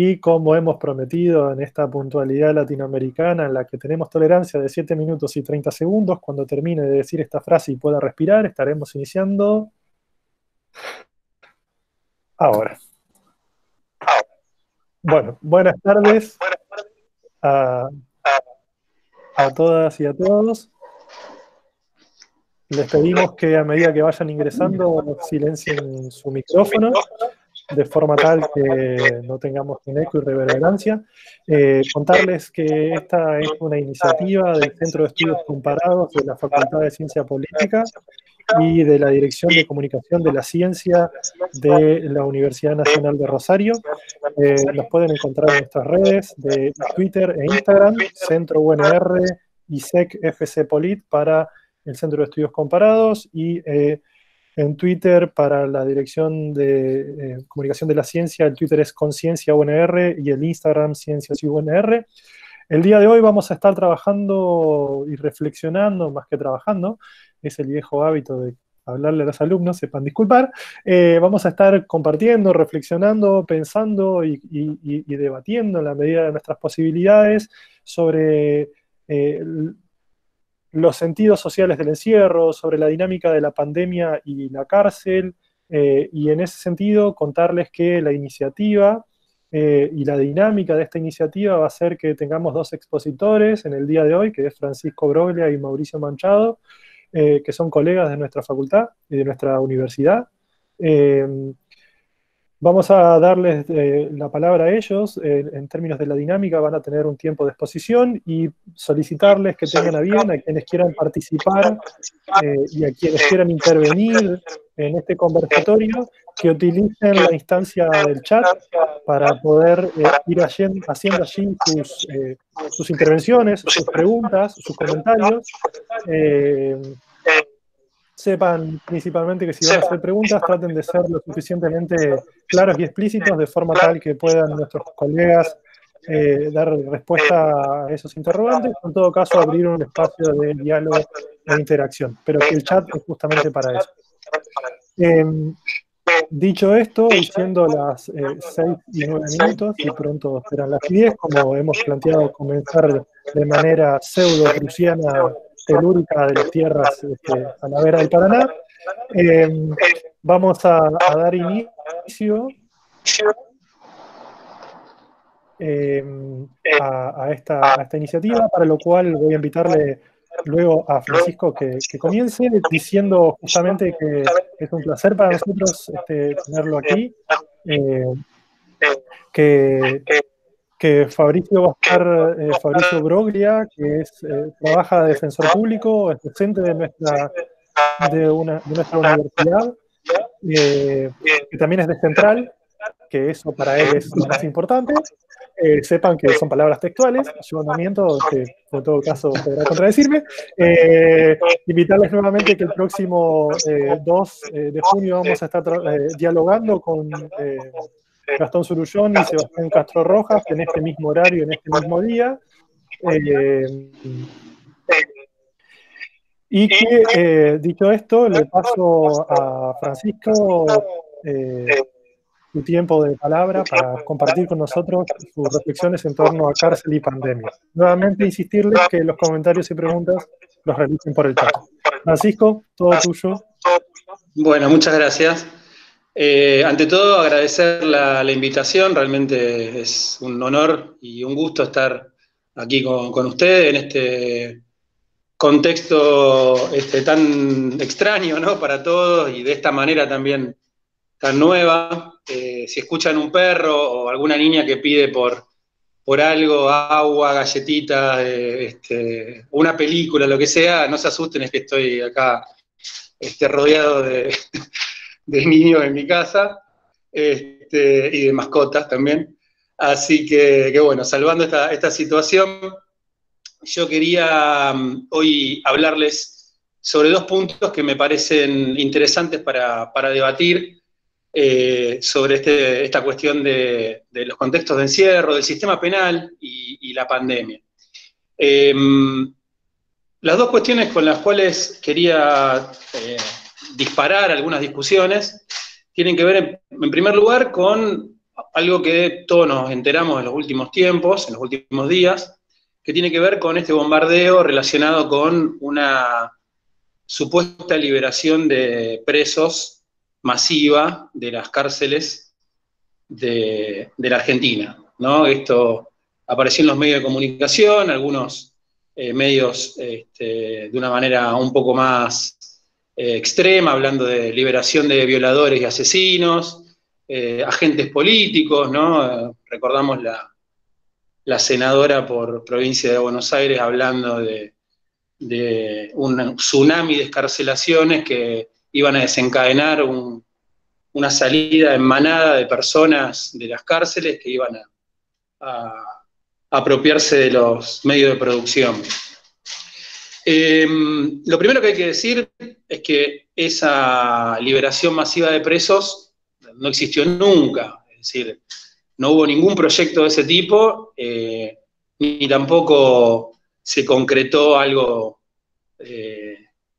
y como hemos prometido en esta puntualidad latinoamericana en la que tenemos tolerancia de 7 minutos y 30 segundos, cuando termine de decir esta frase y pueda respirar, estaremos iniciando ahora. Bueno, buenas tardes a todas y a todos. Les pedimos que a medida que vayan ingresando silencien su micrófono, de forma tal que no tengamos un eco y reverberancia. Contarles que esta es una iniciativa del Centro de Estudios Comparados de la Facultad de Ciencia Política y de la Dirección de Comunicación de la Ciencia de la Universidad Nacional de Rosario. Nos pueden encontrar en nuestras redes de Twitter e Instagram, Centro UNR y SEC FC Polit para el Centro de Estudios Comparados, y en Twitter para la Dirección de Comunicación de la Ciencia, el Twitter es Conciencia UNR y el Instagram Ciencias UNR. El día de hoy vamos a estar trabajando y reflexionando, más que trabajando, es el viejo hábito de hablarle a los alumnos, sepan disculpar. Vamos a estar compartiendo, reflexionando, pensando y debatiendo en la medida de nuestras posibilidades sobre los sentidos sociales del encierro, sobre la dinámica de la pandemia y la cárcel, y en ese sentido contarles que la iniciativa y la dinámica de esta iniciativa va a ser que tengamos dos expositores en el día de hoy, que es Francisco Broglia y Mauricio Manchado, que son colegas de nuestra facultad y de nuestra universidad. Vamos a darles la palabra a ellos. En términos de la dinámica van a tener un tiempo de exposición y solicitarles que tengan a bien a quienes quieran participar y a quienes quieran intervenir en este conversatorio, que utilicen la instancia del chat para poder ir haciendo allí sus intervenciones, sus preguntas, sus comentarios. Sepan principalmente que si van a hacer preguntas, traten de ser lo suficientemente claros y explícitos, de forma tal que puedan nuestros colegas dar respuesta a esos interrogantes, en todo caso abrir un espacio de diálogo e interacción, pero que el chat es justamente para eso. Dicho esto, y siendo las 6 y 9 minutos, y pronto serán las 10, como hemos planteado comenzar de manera pseudo-prusiana telúrica de las tierras a la vera del Paraná, vamos a dar inicio a esta iniciativa, para lo cual voy a invitarle luego a Francisco que comience diciendo justamente que es un placer para nosotros tenerlo aquí, que Fabricio va a estar, Fabricio Broglia, que trabaja de defensor público, es docente de nuestra universidad, que también es de Central, que eso para él es lo más importante. Sepan que son palabras textuales, yo no miento, que en todo caso podrá contradecirme. Invitarles nuevamente que el próximo 2 de junio vamos a estar dialogando con Gastón Zurullón y Sebastián Castro Rojas en este mismo horario, en este mismo día. Y que, dicho esto, le paso a Francisco su tiempo de palabra para compartir con nosotros sus reflexiones en torno a cárcel y pandemia. Nuevamente insistirles que los comentarios y preguntas los realicen por el chat. Francisco, todo tuyo. Bueno, muchas gracias. Ante todo, agradecer la invitación. Realmente es un honor y un gusto estar aquí con ustedes en este contexto tan extraño, ¿no?, para todos, y de esta manera también tan nueva. Si escuchan un perro o alguna niña que pide por algo, agua, galletitas, una película, lo que sea, no se asusten, es que estoy acá rodeado de niños en mi casa, y de mascotas también. Así que bueno, salvando esta situación, yo quería hoy hablarles sobre 2 puntos que me parecen interesantes para debatir sobre esta cuestión de los contextos de encierro, del sistema penal y la pandemia. Las 2 cuestiones con las cuales quería disparar algunas discusiones tienen que ver, en primer lugar, con algo que todos nos enteramos en los últimos tiempos, en los últimos días, que tiene que ver con este bombardeo relacionado con una supuesta liberación de presos masiva de las cárceles de la Argentina, ¿no? Esto apareció en los medios de comunicación, algunos medios de una manera un poco más extrema, hablando de liberación de violadores y asesinos, agentes políticos, ¿no? Recordamos la senadora por provincia de Buenos Aires hablando de un tsunami de excarcelaciones que iban a desencadenar una salida en manada de personas de las cárceles que iban a apropiarse de los medios de producción. Lo primero que hay que decir es que esa liberación masiva de presos no existió nunca, es decir, no hubo ningún proyecto de ese tipo, ni tampoco se concretó algo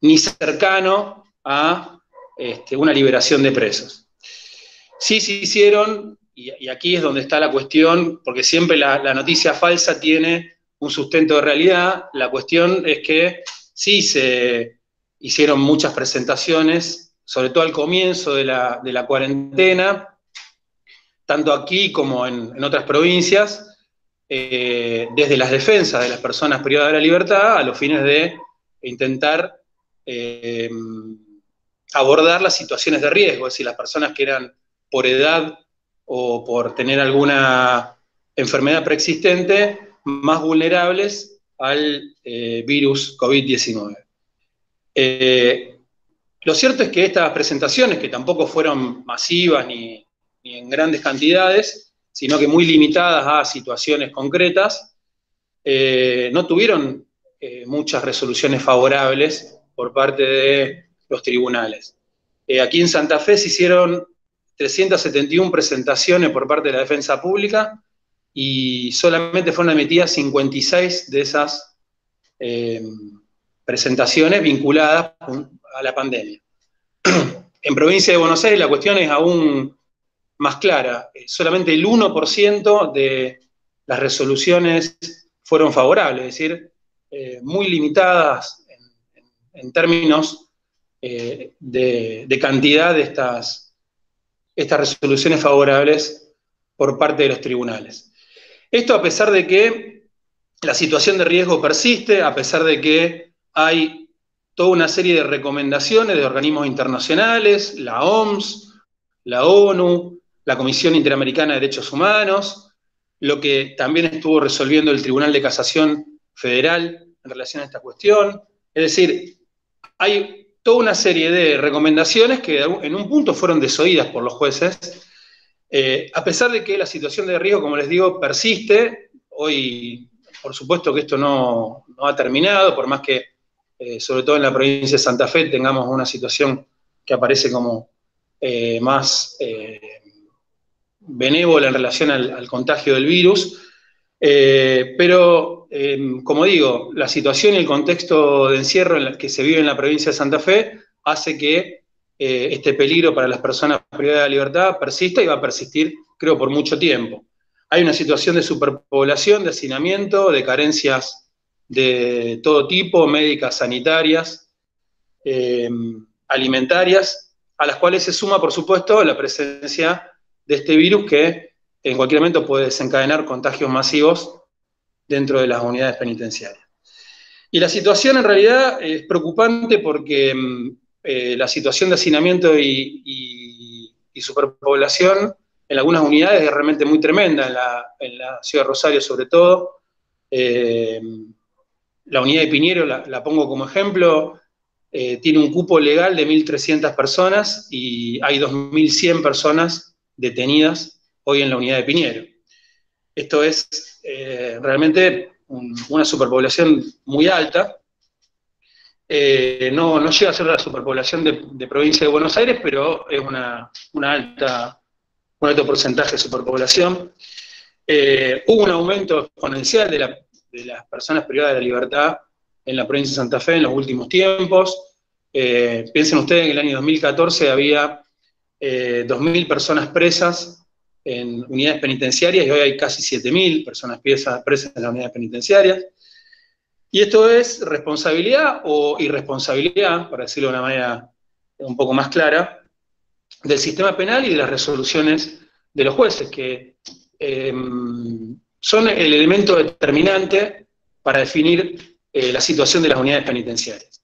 ni cercano a una liberación de presos. Sí se hicieron, y aquí es donde está la cuestión, porque siempre la noticia falsa tiene un sustento de realidad. La cuestión es que sí se hicieron muchas presentaciones, sobre todo al comienzo de la cuarentena, tanto aquí como en otras provincias, desde las defensas de las personas privadas de la libertad a los fines de intentar abordar las situaciones de riesgo, es decir, las personas que eran por edad o por tener alguna enfermedad preexistente más vulnerables al virus COVID-19. Lo cierto es que estas presentaciones, que tampoco fueron masivas ni en grandes cantidades, sino que muy limitadas a situaciones concretas, no tuvieron muchas resoluciones favorables por parte de los tribunales. Aquí en Santa Fe se hicieron 371 presentaciones por parte de la defensa pública y solamente fueron emitidas 56 de esas presentaciones vinculadas a la pandemia. En provincia de Buenos Aires la cuestión es aún más clara. Solamente el 1% de las resoluciones fueron favorables, es decir, muy limitadas en términos de cantidad de estas resoluciones favorables por parte de los tribunales. Esto a pesar de que la situación de riesgo persiste, a pesar de que hay toda una serie de recomendaciones de organismos internacionales, la OMS, la ONU, la Comisión Interamericana de Derechos Humanos, lo que también estuvo resolviendo el Tribunal de Casación Federal en relación a esta cuestión. Es decir, hay toda una serie de recomendaciones que en un punto fueron desoídas por los jueces, a pesar de que la situación de riesgo, como les digo, persiste. Hoy, por supuesto que esto no ha terminado, por más que, sobre todo en la provincia de Santa Fe, tengamos una situación que aparece como más benévola en relación al contagio del virus, pero, como digo, la situación y el contexto de encierro en el que se vive en la provincia de Santa Fe hace que este peligro para las personas privadas de la libertad persista y va a persistir, creo, por mucho tiempo. Hay una situación de superpoblación, de hacinamiento, de carencias de todo tipo, médicas, sanitarias, alimentarias, a las cuales se suma, por supuesto, la presencia de este virus que en cualquier momento puede desencadenar contagios masivos dentro de las unidades penitenciarias. Y la situación en realidad es preocupante porque la situación de hacinamiento y superpoblación en algunas unidades es realmente muy tremenda, en la ciudad de Rosario sobre todo. La unidad de Piñero, la pongo como ejemplo, tiene un cupo legal de 1.300 personas y hay 2.100 personas detenidas hoy en la unidad de Piñero. Esto es realmente una superpoblación muy alta. No llega a ser la superpoblación de provincia de Buenos Aires, pero es un alto porcentaje de superpoblación. Hubo un aumento exponencial de las personas privadas de la libertad en la provincia de Santa Fe en los últimos tiempos. Piensen ustedes que en el año 2014 había 2.000 personas presas en unidades penitenciarias y hoy hay casi 7.000 personas presas en las unidades penitenciarias. Y esto es responsabilidad o irresponsabilidad, para decirlo de una manera un poco más clara, del sistema penal y de las resoluciones de los jueces, que son el elemento determinante para definir la situación de las unidades penitenciarias.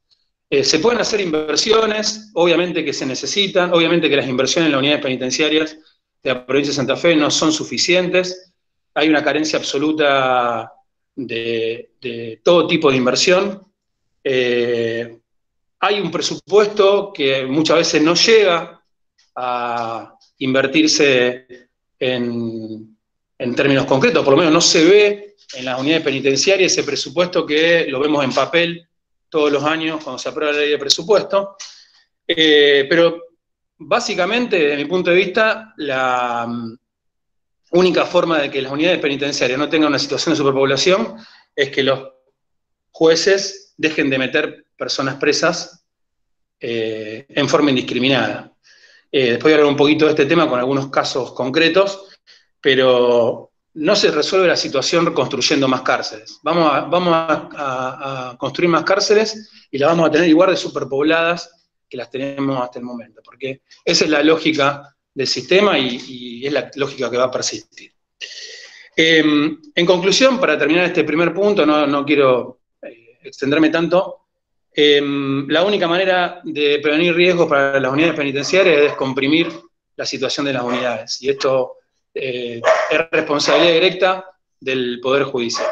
Se pueden hacer inversiones, obviamente que se necesitan, obviamente que las inversiones en las unidades penitenciarias de la provincia de Santa Fe no son suficientes, hay una carencia absoluta de todo tipo de inversión. Hay un presupuesto que muchas veces no llega a invertirse en términos concretos, por lo menos no se ve en las unidades penitenciarias ese presupuesto que lo vemos en papel todos los años cuando se aprueba la ley de presupuesto. Pero básicamente, desde mi punto de vista, la única forma de que las unidades penitenciarias no tengan una situación de superpoblación es que los jueces dejen de meter personas presas en forma indiscriminada. Después voy a hablar un poquito de este tema con algunos casos concretos, pero no se resuelve la situación construyendo más cárceles. Vamos a construir más cárceles y las vamos a tener igual de superpobladas que las tenemos hasta el momento, porque esa es la lógica del sistema y es la lógica que va a persistir. En conclusión, para terminar este primer punto, no quiero extenderme tanto, la única manera de prevenir riesgos para las unidades penitenciarias es descomprimir la situación de las unidades, y esto es responsabilidad directa del Poder Judicial.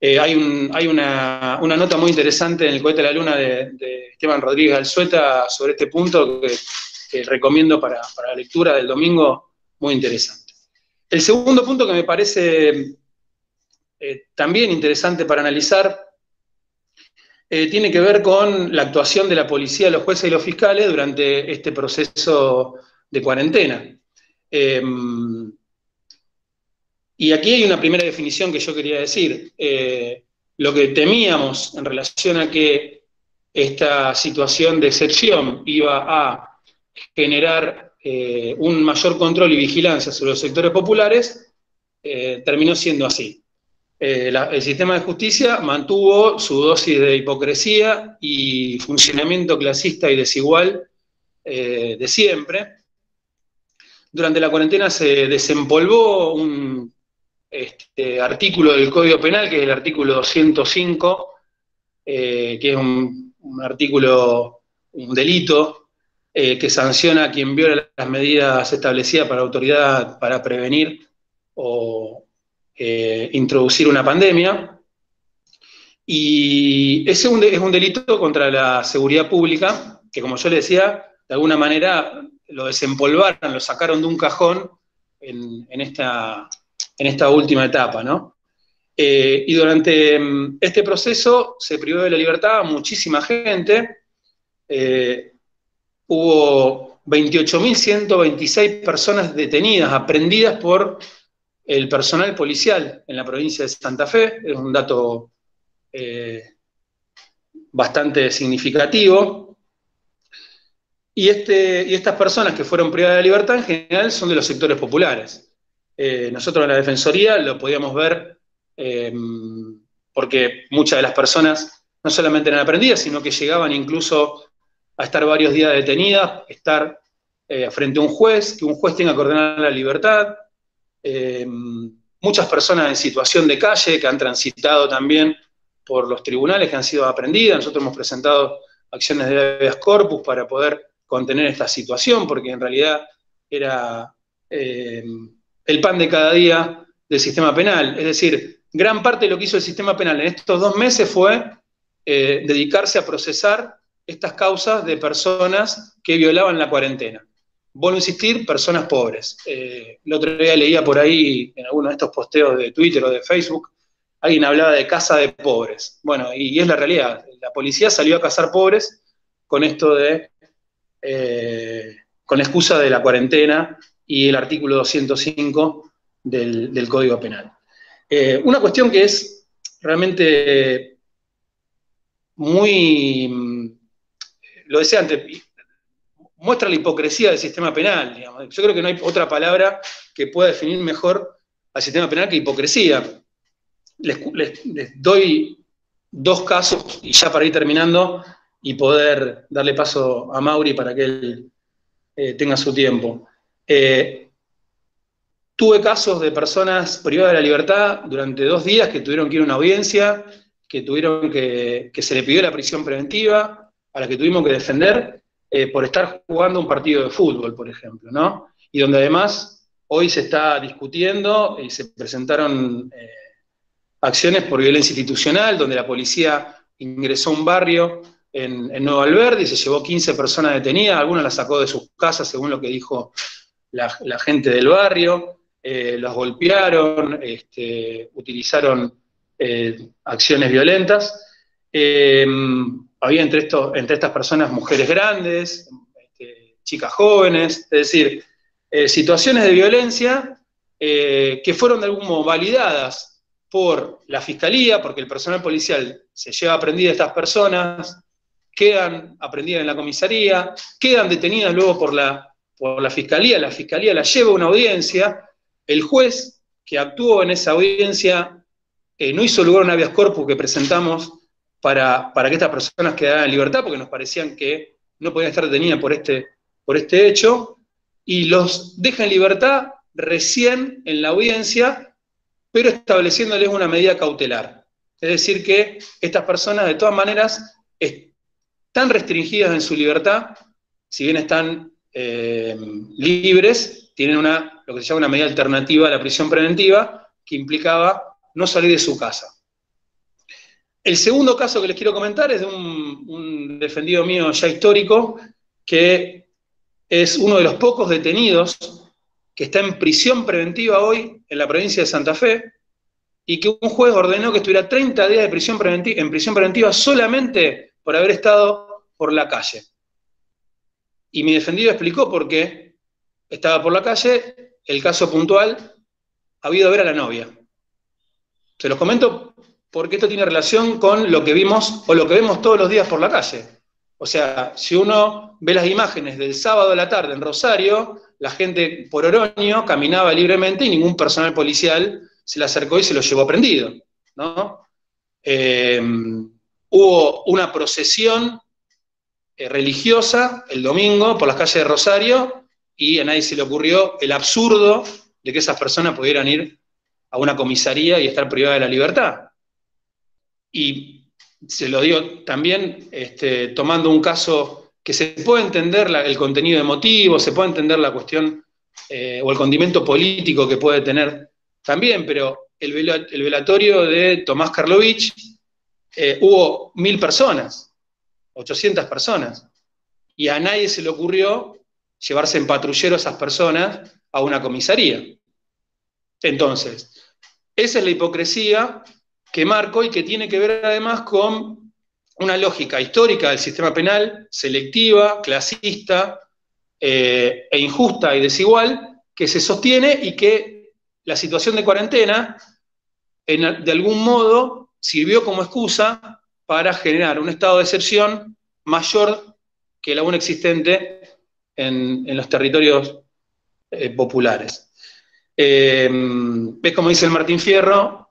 Hay una nota muy interesante en el Cohete a la Luna de Esteban Rodríguez Alzueta sobre este punto que recomiendo para la lectura del domingo, muy interesante. El segundo punto que me parece también interesante para analizar tiene que ver con la actuación de la policía, los jueces y los fiscales durante este proceso de cuarentena. Y aquí hay una primera definición que yo quería decir. Lo que temíamos en relación a que esta situación de excepción iba a generar un mayor control y vigilancia sobre los sectores populares, terminó siendo así. El sistema de justicia mantuvo su dosis de hipocresía y funcionamiento clasista y desigual de siempre. Durante la cuarentena se desempolvó un artículo del Código Penal, que es el artículo 205, que es un artículo, un delito, que sanciona a quien viola las medidas establecidas para la autoridad para prevenir o introducir una pandemia. Y ese es un delito contra la seguridad pública, que como yo le decía, de alguna manera lo desempolvaron, lo sacaron de un cajón en esta última etapa, ¿no? Y durante este proceso se privó de la libertad a muchísima gente. Hubo 28.126 personas detenidas, aprehendidas por el personal policial en la provincia de Santa Fe. Es un dato bastante significativo. Y estas personas que fueron privadas de la libertad en general son de los sectores populares. Nosotros en la Defensoría lo podíamos ver porque muchas de las personas no solamente eran aprehendidas, sino que llegaban incluso a estar varios días detenidas, estar frente a un juez, que un juez tenga que ordenar la libertad. Muchas personas en situación de calle que han transitado también por los tribunales, que han sido aprehendidas. Nosotros hemos presentado acciones de habeas corpus para poder contener esta situación, porque en realidad era el pan de cada día del sistema penal. Es decir, gran parte de lo que hizo el sistema penal en estos 2 meses fue dedicarse a procesar estas causas de personas que violaban la cuarentena. Vuelvo a insistir, personas pobres. El otro día leía por ahí, en alguno de estos posteos de Twitter o de Facebook, alguien hablaba de casa de pobres. Bueno, y es la realidad. La policía salió a cazar pobres con esto con la excusa de la cuarentena y el artículo 205 del Código Penal. Una cuestión que es realmente muy, lo decía antes, muestra la hipocresía del sistema penal, digamos. Yo creo que no hay otra palabra que pueda definir mejor al sistema penal que hipocresía. Les doy dos casos, y ya para ir terminando, y poder darle paso a Mauri para que él tenga su tiempo. Tuve casos de personas privadas de la libertad durante 2 días que tuvieron que ir a una audiencia, que se le pidió la prisión preventiva, a la que tuvimos que defender por estar jugando un partido de fútbol, por ejemplo, ¿no? Y donde además hoy se está discutiendo y se presentaron acciones por violencia institucional, donde la policía ingresó a un barrio en Nuevo Alberdi y se llevó 15 personas detenidas, algunas las sacó de sus casas, según lo que dijo la gente del barrio. Los golpearon, utilizaron acciones violentas. Había entre estas personas mujeres grandes, chicas jóvenes, es decir, situaciones de violencia que fueron de algún modo validadas por la Fiscalía, porque el personal policial se lleva aprendida a estas personas, quedan aprendidas en la comisaría, quedan detenidas luego por la Fiscalía las lleva a una audiencia. El juez que actuó en esa audiencia no hizo lugar a un habeas corpus que presentamos para que estas personas quedaran en libertad, porque nos parecían que no podían estar detenidas por este hecho, y los deja en libertad recién en la audiencia, pero estableciéndoles una medida cautelar. Es decir, que estas personas de todas maneras están restringidas en su libertad, si bien están libres, tienen lo que se llama una medida alternativa a la prisión preventiva, que implicaba no salir de su casa. El segundo caso que les quiero comentar es de un defendido mío ya histórico, que es uno de los pocos detenidos que está en prisión preventiva hoy en la provincia de Santa Fe, y que un juez ordenó que estuviera 30 días en prisión preventiva solamente por haber estado por la calle. Y mi defendido explicó por qué estaba por la calle. El caso puntual, ha ido a ver a la novia. Se los comento porque esto tiene relación con lo que vimos o lo que vemos todos los días por la calle. O sea, si uno ve las imágenes del sábado a la tarde en Rosario, la gente por Oroño caminaba libremente y ningún personal policial se le acercó y se lo llevó prendido, ¿no? Hubo una procesión religiosa el domingo por las calles de Rosario y a nadie se le ocurrió el absurdo de que esas personas pudieran ir a una comisaría y estar privadas de la libertad. Y se lo digo también tomando un caso que se puede entender el contenido emotivo, se puede entender la cuestión o el condimento político que puede tener también, pero el velatorio de Tomás Karlovich hubo 1000 personas, 800 personas, y a nadie se le ocurrió llevarse en patrullero a esas personas a una comisaría. Entonces, esa es la hipocresía que marco y que tiene que ver además con una lógica histórica del sistema penal, selectiva, clasista, e injusta y desigual, que se sostiene y que la situación de cuarentena, de algún modo, sirvió como excusa para generar un estado de excepción mayor que el aún existente en los territorios populares. ¿Ves como dice el Martín Fierro?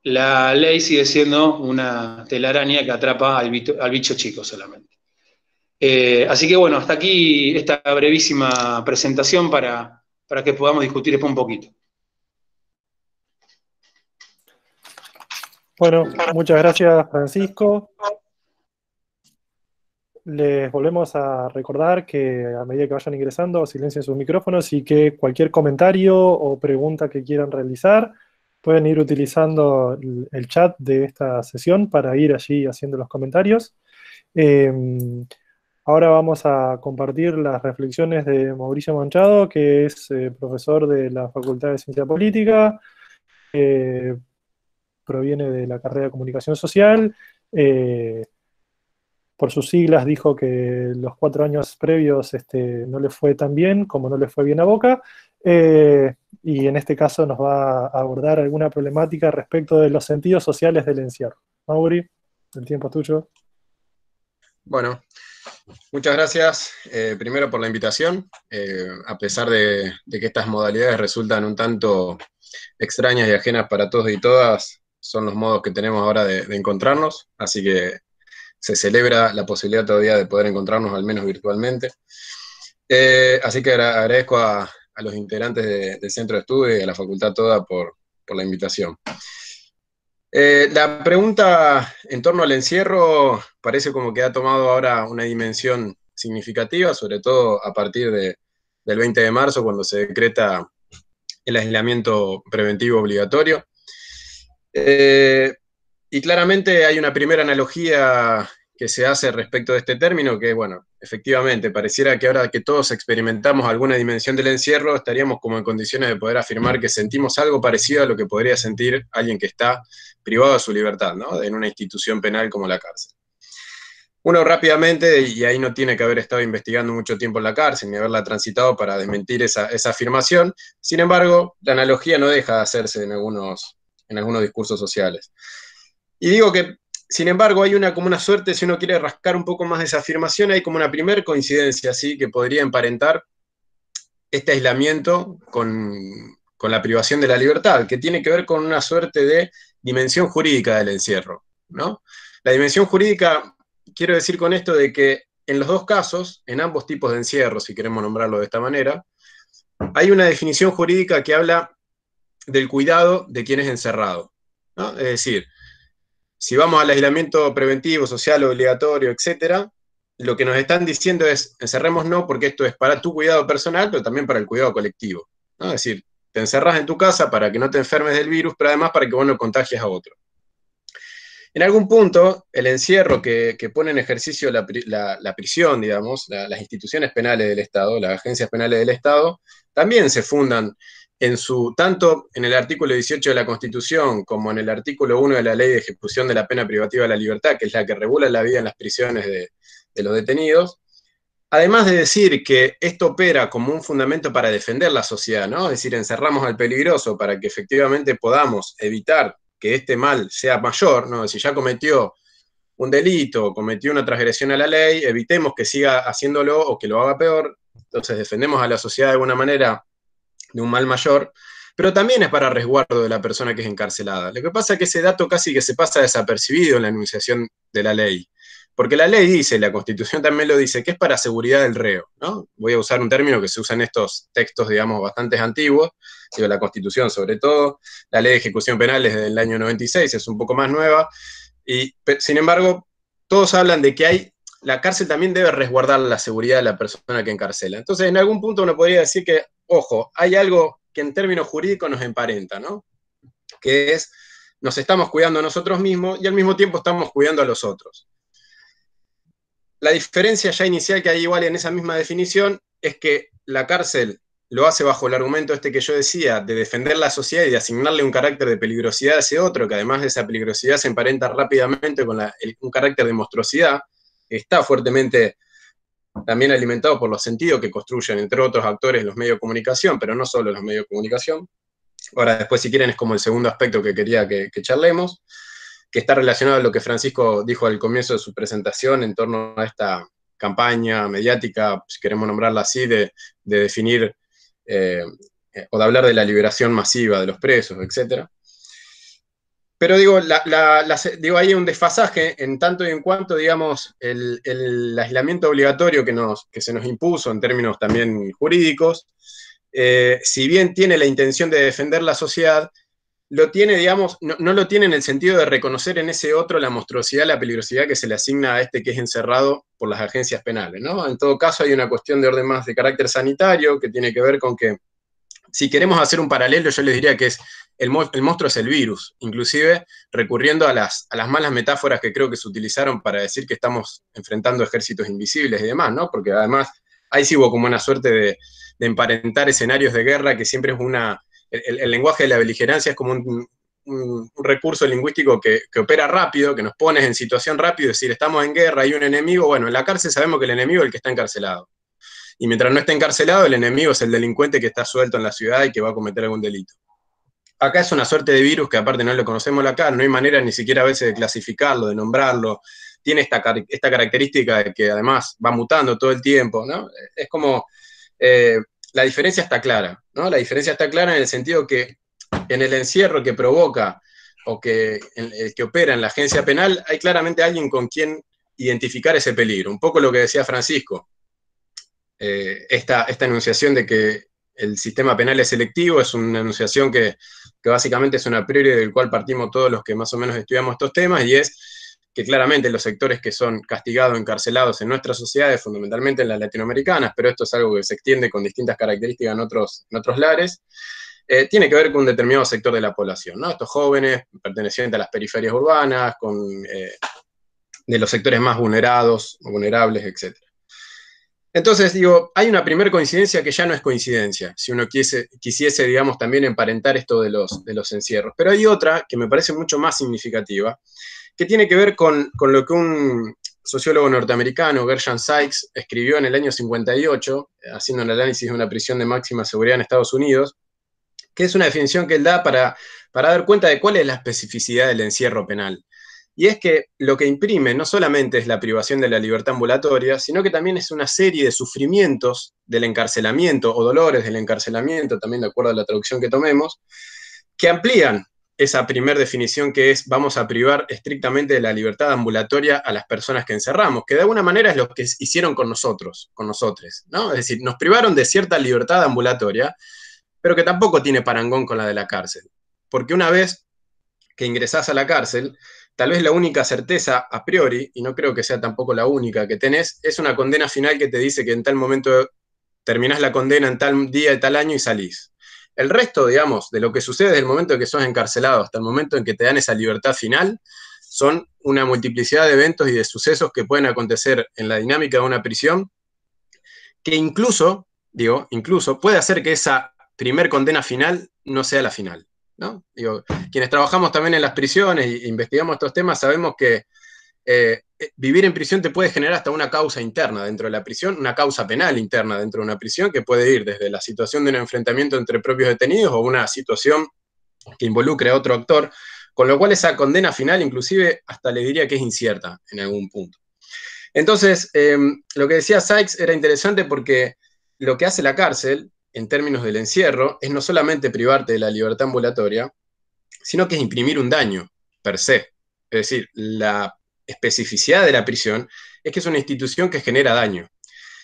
La ley sigue siendo una telaraña que atrapa al bicho chico solamente. Así que bueno, hasta aquí esta brevísima presentación para que podamos discutir después un poquito. Bueno, muchas gracias, Francisco. Les volvemos a recordar que a medida que vayan ingresando, silencien sus micrófonos y que cualquier comentario o pregunta que quieran realizar, pueden ir utilizando el chat de esta sesión para ir allí haciendo los comentarios. Ahora vamos a compartir las reflexiones de Mauricio Manchado, que es profesor de la Facultad de Ciencia Política, proviene de la carrera de Comunicación Social. Por sus siglas dijo que los 4 años previos no le fue tan bien como no le fue bien a Boca, y en este caso nos va a abordar alguna problemática respecto de los sentidos sociales del encierro. Mauri, el tiempo es tuyo. Bueno, muchas gracias primero por la invitación. A pesar de que estas modalidades resultan un tanto extrañas y ajenas para todos y todas, son los modos que tenemos ahora de encontrarnos, así que se celebra la posibilidad todavía de poder encontrarnos al menos virtualmente. Así que agradezco a los integrantes del Centro de Estudio y a la facultad toda por la invitación. La pregunta en torno al encierro parece como que ha tomado ahora una dimensión significativa, sobre todo a partir del 20 de marzo, cuando se decreta el aislamiento preventivo obligatorio. Y claramente hay una primera analogía que se hace respecto de este término, que, bueno, efectivamente, pareciera que ahora que todos experimentamos alguna dimensión del encierro, estaríamos como en condiciones de poder afirmar que sentimos algo parecido a lo que podría sentir alguien que está privado de su libertad, ¿no? En una institución penal como la cárcel. Uno rápidamente, y ahí no tiene que haber estado investigando mucho tiempo en la cárcel, ni haberla transitado para desmentir esa afirmación, sin embargo, la analogía no deja de hacerse en algunos discursos sociales. Y digo que, sin embargo, hay como una suerte, si uno quiere rascar un poco más de esa afirmación, hay como una primer coincidencia, ¿sí?, que podría emparentar este aislamiento con la privación de la libertad, que tiene que ver con una suerte de dimensión jurídica del encierro, ¿no? La dimensión jurídica, quiero decir con esto de que en los dos casos, en ambos tipos de encierro, si queremos nombrarlo de esta manera, hay una definición jurídica que habla del cuidado de quien es encerrado, ¿no? Es decir, si vamos al aislamiento preventivo, social, obligatorio, etcétera, lo que nos están diciendo es, encerrémonos porque esto es para tu cuidado personal, pero también para el cuidado colectivo, ¿no? Es decir, te encerrás en tu casa para que no te enfermes del virus, pero además para que vos no contagies a otro. En algún punto, el encierro que pone en ejercicio la prisión, digamos, las instituciones penales del Estado, las agencias penales del Estado, también se fundan tanto en el artículo 18 de la Constitución como en el artículo 1 de la Ley de Ejecución de la Pena Privativa de la Libertad, que es la que regula la vida en las prisiones de los detenidos, además de decir que esto opera como un fundamento para defender la sociedad, ¿no? Es decir, encerramos al peligroso para que efectivamente podamos evitar que este mal sea mayor, ¿no? Si ya cometió un delito, cometió una transgresión a la ley, evitemos que siga haciéndolo o que lo haga peor, entonces defendemos a la sociedad de alguna manera de un mal mayor, pero también es para resguardo de la persona que es encarcelada. Lo que pasa es que ese dato casi que se pasa desapercibido en la enunciación de la ley, porque la ley dice, la Constitución también lo dice, que es para seguridad del reo, ¿no? Voy a usar un término que se usa en estos textos, digamos, bastante antiguos, digo, la Constitución sobre todo, la Ley de Ejecución Penal es del año 96, es un poco más nueva, y sin embargo, todos hablan de que la cárcel también debe resguardar la seguridad de la persona que encarcela. Entonces, en algún punto uno podría decir que, ojo, hay algo que en términos jurídicos nos emparenta, ¿no? Que es, nos estamos cuidando a nosotros mismos y al mismo tiempo estamos cuidando a los otros. La diferencia ya inicial que hay igual en esa misma definición es que la cárcel lo hace bajo el argumento que yo decía, de defender la sociedad y de asignarle un carácter de peligrosidad a ese otro, que además de esa peligrosidad se emparenta rápidamente con un carácter de monstruosidad, que está fuertemente también alimentado por los sentidos que construyen, entre otros actores, los medios de comunicación, pero no solo los medios de comunicación. Ahora, después, si quieren, es como el segundo aspecto que quería que charlemos, que está relacionado a lo que Francisco dijo al comienzo de su presentación en torno a esta campaña mediática, si queremos nombrarla así, de definir o de hablar de la liberación masiva de los presos, etc. Pero digo, hay un desfasaje en tanto y en cuanto, digamos, el aislamiento obligatorio que se nos impuso en términos también jurídicos, si bien tiene la intención de defender la sociedad, lo tiene, digamos, no lo tiene en el sentido de reconocer en ese otro la monstruosidad, la peligrosidad que se le asigna a que es encerrado por las agencias penales, ¿no? En todo caso, hay una cuestión de orden más de carácter sanitario que tiene que ver con que, si queremos hacer un paralelo, yo les diría que el monstruo es el virus, inclusive recurriendo a las malas metáforas que creo que se utilizaron para decir que estamos enfrentando ejércitos invisibles y demás, ¿no? Porque además ahí sí hubo como una suerte de emparentar escenarios de guerra que siempre es el lenguaje de la beligerancia es como un recurso lingüístico que opera rápido, que nos pone en situación rápido, es decir, estamos en guerra, hay un enemigo, bueno, en la cárcel sabemos que el enemigo es el que está encarcelado. Y mientras no esté encarcelado, el enemigo es el delincuente que está suelto en la ciudad y que va a cometer algún delito. Acá es una suerte de virus que aparte no lo conocemos acá, no hay manera ni siquiera a veces de clasificarlo, de nombrarlo, tiene esta característica de que además va mutando todo el tiempo, ¿no? Es como, la diferencia está clara, ¿no? La diferencia está clara en el sentido que en el encierro que provoca o que opera en la agencia penal, hay claramente alguien con quien identificar ese peligro. Un poco lo que decía Francisco, esta enunciación de que el sistema penal es selectivo, es una enunciación que básicamente es una priori del cual partimos todos los que más o menos estudiamos estos temas, y es que claramente los sectores que son castigados, encarcelados en nuestras sociedades, fundamentalmente en las latinoamericanas, pero esto es algo que se extiende con distintas características en otros lares, tiene que ver con un determinado sector de la población, ¿no? Estos jóvenes pertenecientes a las periferias urbanas, de los sectores más vulnerables, etc. Entonces, digo, hay una primera coincidencia que ya no es coincidencia, si uno quisiese, digamos, también emparentar esto de los encierros. Pero hay otra que me parece mucho más significativa, que tiene que ver con lo que un sociólogo norteamericano, Gershon Sykes, escribió en el año 58, haciendo un análisis de una prisión de máxima seguridad en Estados Unidos, que es una definición que él da para dar cuenta de cuál es la especificidad del encierro penal. Y es que lo que imprime no solamente es la privación de la libertad ambulatoria, sino que también es una serie de sufrimientos del encarcelamiento o dolores del encarcelamiento, también de acuerdo a la traducción que tomemos, que amplían esa primera definición que es vamos a privar estrictamente de la libertad ambulatoria a las personas que encerramos, que de alguna manera es lo que hicieron con nosotros, ¿no? Es decir, nos privaron de cierta libertad ambulatoria, pero que tampoco tiene parangón con la de la cárcel. Porque una vez que ingresás a la cárcel, tal vez la única certeza a priori, y no creo que sea tampoco la única que tenés, es una condena final que te dice que en tal momento terminás la condena en tal día y tal año y salís. El resto, digamos, de lo que sucede desde el momento en que sos encarcelado hasta el momento en que te dan esa libertad final, son una multiplicidad de eventos y de sucesos que pueden acontecer en la dinámica de una prisión, que incluso puede hacer que esa primer condena final no sea la final, ¿no? Digo, quienes trabajamos también en las prisiones e investigamos estos temas, sabemos que vivir en prisión te puede generar hasta una causa interna dentro de la prisión, una causa penal interna dentro de una prisión, que puede ir desde la situación de un enfrentamiento entre propios detenidos o una situación que involucre a otro actor, con lo cual esa condena final inclusive hasta le diría que es incierta en algún punto. Entonces, lo que decía Sykes era interesante porque lo que hace la cárcel en términos del encierro, es no solamente privarte de la libertad ambulatoria, sino que es imprimir un daño per se. Es decir, la especificidad de la prisión es que es una institución que genera daño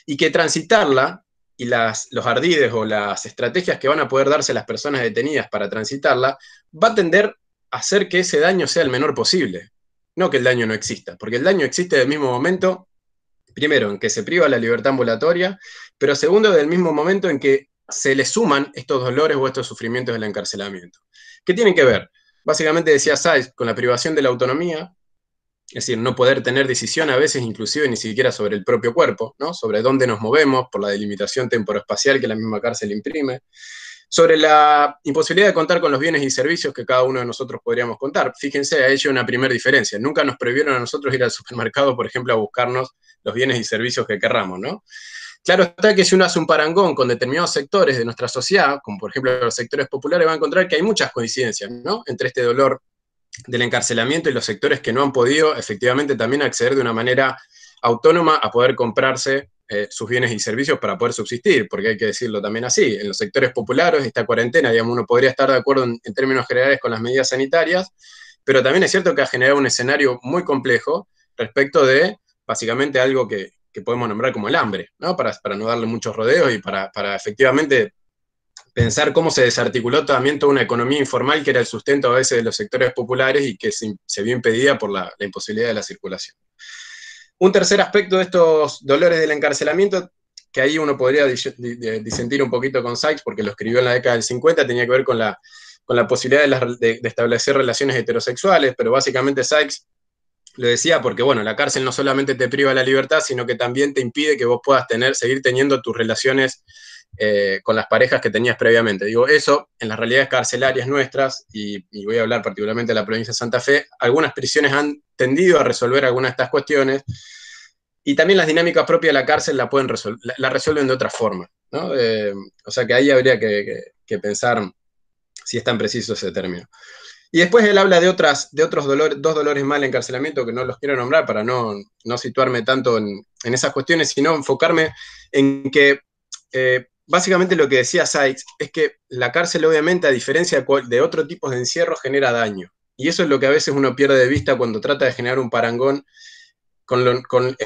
y que transitarla y los ardides o las estrategias que van a poder darse las personas detenidas para transitarla va a tender a hacer que ese daño sea el menor posible. No que el daño no exista, porque el daño existe del mismo momento, primero, en que se priva la libertad ambulatoria, pero segundo, del mismo momento en que se le suman estos dolores o estos sufrimientos del encarcelamiento. ¿Qué tienen que ver? Básicamente decía Sykes, con la privación de la autonomía, es decir, no poder tener decisión a veces inclusive ni siquiera sobre el propio cuerpo, ¿no? Sobre dónde nos movemos por la delimitación temporoespacial que la misma cárcel imprime, sobre la imposibilidad de contar con los bienes y servicios que cada uno de nosotros podríamos contar. Fíjense, hay una primera diferencia. Nunca nos prohibieron a nosotros ir al supermercado, por ejemplo, a buscarnos los bienes y servicios que querramos, ¿no? Claro está que si uno hace un parangón con determinados sectores de nuestra sociedad, como por ejemplo los sectores populares, va a encontrar que hay muchas coincidencias, ¿no? Entre este dolor del encarcelamiento y los sectores que no han podido efectivamente también acceder de una manera autónoma a poder comprarse sus bienes y servicios para poder subsistir, porque hay que decirlo también así, en los sectores populares esta cuarentena, digamos, uno podría estar de acuerdo en términos generales con las medidas sanitarias, pero también es cierto que ha generado un escenario muy complejo respecto de básicamente algo que podemos nombrar como el hambre, ¿no? Para no darle muchos rodeos y para efectivamente pensar cómo se desarticuló también toda una economía informal que era el sustento a veces de los sectores populares y que se vio impedida por la imposibilidad de la circulación. Un tercer aspecto de estos dolores del encarcelamiento, que ahí uno podría disentir un poquito con Sykes, porque lo escribió en la década del 50, tenía que ver con la posibilidad de establecer relaciones heterosexuales, pero básicamente Sykes lo decía porque, bueno, la cárcel no solamente te priva la libertad, sino que también te impide que vos puedas seguir teniendo tus relaciones con las parejas que tenías previamente. Digo, eso en las realidades carcelarias nuestras, y voy a hablar particularmente de la provincia de Santa Fe, algunas prisiones han tendido a resolver algunas de estas cuestiones, y también las dinámicas propias de la cárcel la resuelven de otra forma, ¿no? O sea que ahí habría que pensar si es tan preciso ese término. Y después él habla de otros dolores, dos dolores más del encarcelamiento que no los quiero nombrar para no situarme tanto en esas cuestiones, sino enfocarme en que básicamente lo que decía Sykes es que la cárcel, obviamente, a diferencia de otro tipo de encierro, genera daño. Y eso es lo que a veces uno pierde de vista cuando trata de generar un parangón con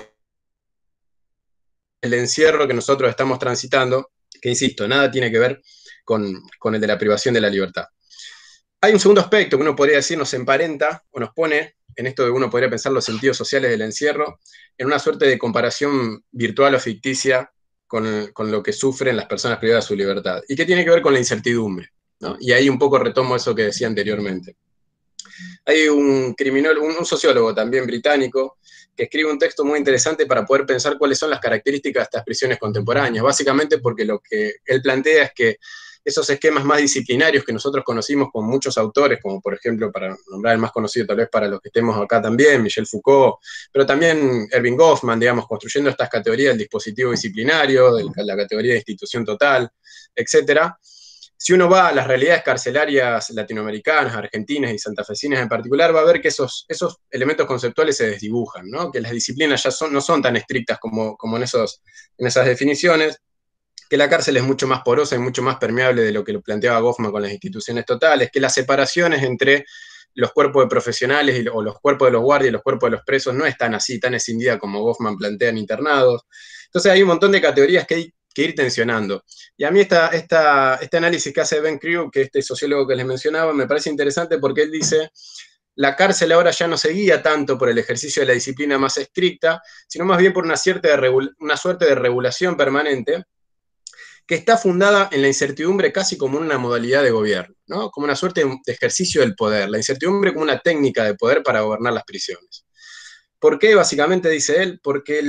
el encierro que nosotros estamos transitando, que insisto, nada tiene que ver con el de la privación de la libertad. Hay un segundo aspecto que uno podría decir nos emparenta o nos pone en esto de uno podría pensar los sentidos sociales del encierro, en una suerte de comparación virtual o ficticia con lo que sufren las personas privadas de su libertad, y que tiene que ver con la incertidumbre, ¿no? Y ahí un poco retomo eso que decía anteriormente. Hay un sociólogo también británico, que escribe un texto muy interesante para poder pensar cuáles son las características de estas prisiones contemporáneas, básicamente porque lo que él plantea es que esos esquemas más disciplinarios que nosotros conocimos con muchos autores, como por ejemplo, para nombrar el más conocido tal vez para los que estemos acá también, Michel Foucault, pero también Erving Goffman, digamos, construyendo estas categorías del dispositivo disciplinario, de la categoría de institución total, etcétera. Si uno va a las realidades carcelarias latinoamericanas, argentinas y santafesinas en particular, va a ver que esos elementos conceptuales se desdibujan, ¿no? Que las disciplinas ya no son tan estrictas como en esas definiciones, que la cárcel es mucho más porosa y mucho más permeable de lo que lo planteaba Goffman con las instituciones totales, que las separaciones entre los cuerpos de profesionales o los cuerpos de los guardias y los cuerpos de los presos no es tan así, tan escindida como Goffman plantea en Internados. Entonces hay un montón de categorías que hay que ir tensionando. Y a mí este análisis que hace Ben Crew, que este sociólogo que les mencionaba, me parece interesante porque él dice: la cárcel ahora ya no se guía tanto por el ejercicio de la disciplina más estricta, sino más bien por una suerte de regulación permanente, que está fundada en la incertidumbre casi como una modalidad de gobierno, ¿no? Como una suerte de ejercicio del poder, la incertidumbre como una técnica de poder para gobernar las prisiones. ¿Por qué? Básicamente, dice él, porque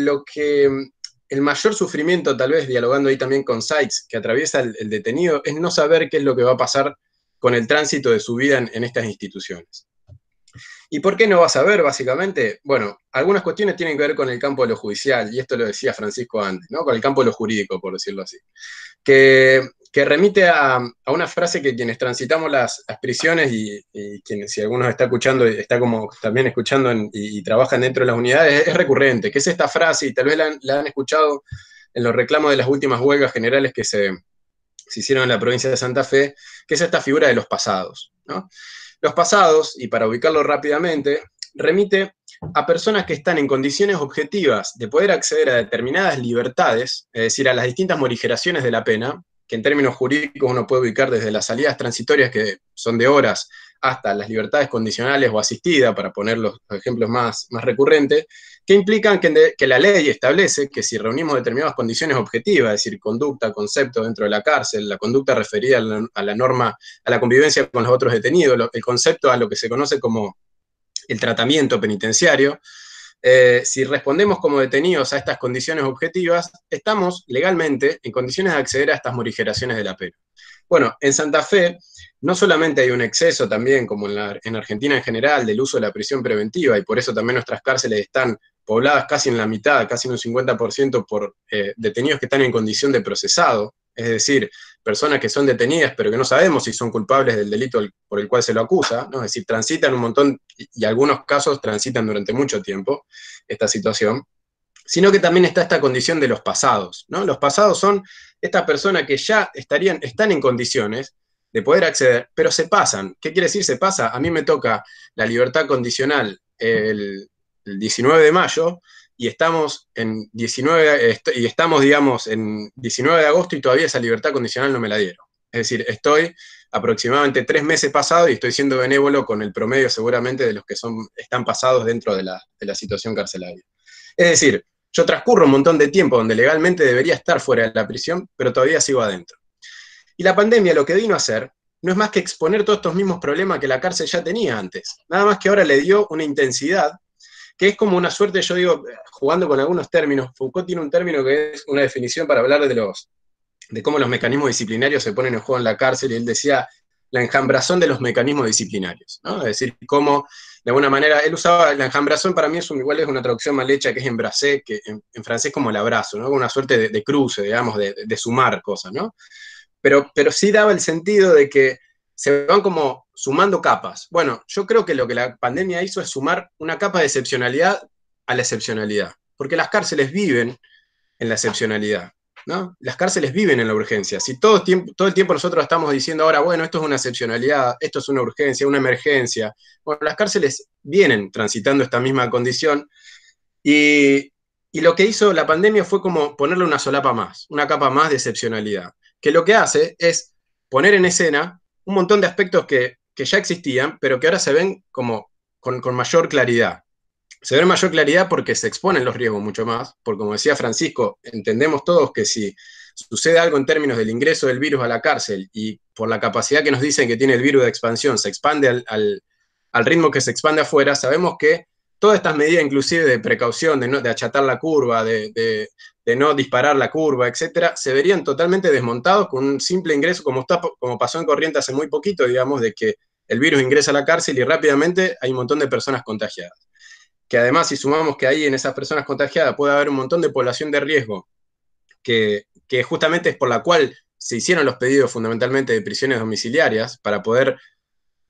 el mayor sufrimiento, tal vez dialogando ahí también con Sykes, que atraviesa el detenido, es no saber qué es lo que va a pasar con el tránsito de su vida en estas instituciones. ¿Y por qué no va a saber, básicamente? Bueno, algunas cuestiones tienen que ver con el campo de lo judicial, y esto lo decía Francisco antes, ¿no? Con el campo de lo jurídico, por decirlo así, que remite a una frase que quienes transitamos las prisiones y quienes, si alguno está escuchando, está como también escuchando y trabajan dentro de las unidades, es recurrente, que es esta frase, y tal vez la han escuchado en los reclamos de las últimas huelgas generales que se hicieron en la provincia de Santa Fe, que es esta figura de los pasados, ¿no? Los pasados, y para ubicarlo rápidamente, remite a personas que están en condiciones objetivas de poder acceder a determinadas libertades, es decir, a las distintas morigeraciones de la pena, que en términos jurídicos uno puede ubicar desde las salidas transitorias, que son de horas, hasta las libertades condicionales o asistidas, para poner los ejemplos más recurrentes, que implican que la ley establece que si reunimos determinadas condiciones objetivas, es decir, conducta, concepto dentro de la cárcel, la conducta referida a la norma, a la convivencia con los otros detenidos, el concepto a lo que se conoce como el tratamiento penitenciario, si respondemos como detenidos a estas condiciones objetivas, estamos legalmente en condiciones de acceder a estas morigeraciones de la pena. Bueno, en Santa Fe no solamente hay un exceso también, como en Argentina en general, del uso de la prisión preventiva, y por eso también nuestras cárceles están pobladas casi en la mitad, casi en un 50% por detenidos que están en condición de procesado, es decir, personas que son detenidas pero que no sabemos si son culpables del delito por el cual se lo acusa, ¿no? Es decir, transitan un montón, y algunos casos transitan durante mucho tiempo esta situación, sino que también está esta condición de los pasados, ¿no? Los pasados son estas personas que ya están en condiciones de poder acceder, pero se pasan. ¿Qué quiere decir se pasa? A mí me toca la libertad condicional el 19 de mayo, y estamos digamos, en 19 de agosto y todavía esa libertad condicional no me la dieron. Es decir, estoy aproximadamente 3 meses pasados y estoy siendo benévolo con el promedio seguramente de los que están pasados dentro de la situación carcelaria. Es decir, yo transcurro un montón de tiempo donde legalmente debería estar fuera de la prisión, pero todavía sigo adentro. Y la pandemia lo que vino a hacer no es más que exponer todos estos mismos problemas que la cárcel ya tenía antes. Nada más que ahora le dio una intensidad que es como una suerte, yo digo, jugando con algunos términos, Foucault tiene un término que es una definición para hablar de cómo los mecanismos disciplinarios se ponen en juego en la cárcel, y él decía la enjambrazón de los mecanismos disciplinarios, ¿no? Es decir, cómo, de alguna manera, él usaba, la enjambrazón para mí igual es una traducción mal hecha, que es embrasé, que en francés como el abrazo, ¿no? Una suerte de cruce, digamos, de sumar cosas, ¿no? Pero sí daba el sentido de que se van como sumando capas. Bueno, yo creo que lo que la pandemia hizo es sumar una capa de excepcionalidad a la excepcionalidad, porque las cárceles viven en la excepcionalidad, ¿no? Las cárceles viven en la urgencia. Si todo el tiempo nosotros estamos diciendo ahora, bueno, esto es una excepcionalidad, esto es una urgencia, una emergencia, bueno, las cárceles vienen transitando esta misma condición y lo que hizo la pandemia fue como ponerle una solapa más, una capa más de excepcionalidad, que lo que hace es poner en escena un montón de aspectos que ya existían, pero que ahora se ven como con mayor claridad. Se ve mayor claridad porque se exponen los riesgos mucho más, porque como decía Francisco, entendemos todos que si sucede algo en términos del ingreso del virus a la cárcel y por la capacidad que nos dicen que tiene el virus de expansión, se expande al ritmo que se expande afuera, sabemos que todas estas medidas, inclusive de precaución, de achatar la curva, de no disparar la curva, etcétera, se verían totalmente desmontados con un simple ingreso, como pasó en Corrientes hace muy poquito, digamos, de que el virus ingresa a la cárcel y rápidamente hay un montón de personas contagiadas. Que además, si sumamos que ahí en esas personas contagiadas puede haber un montón de población de riesgo, que justamente es por la cual se hicieron los pedidos fundamentalmente de prisiones domiciliarias, para poder,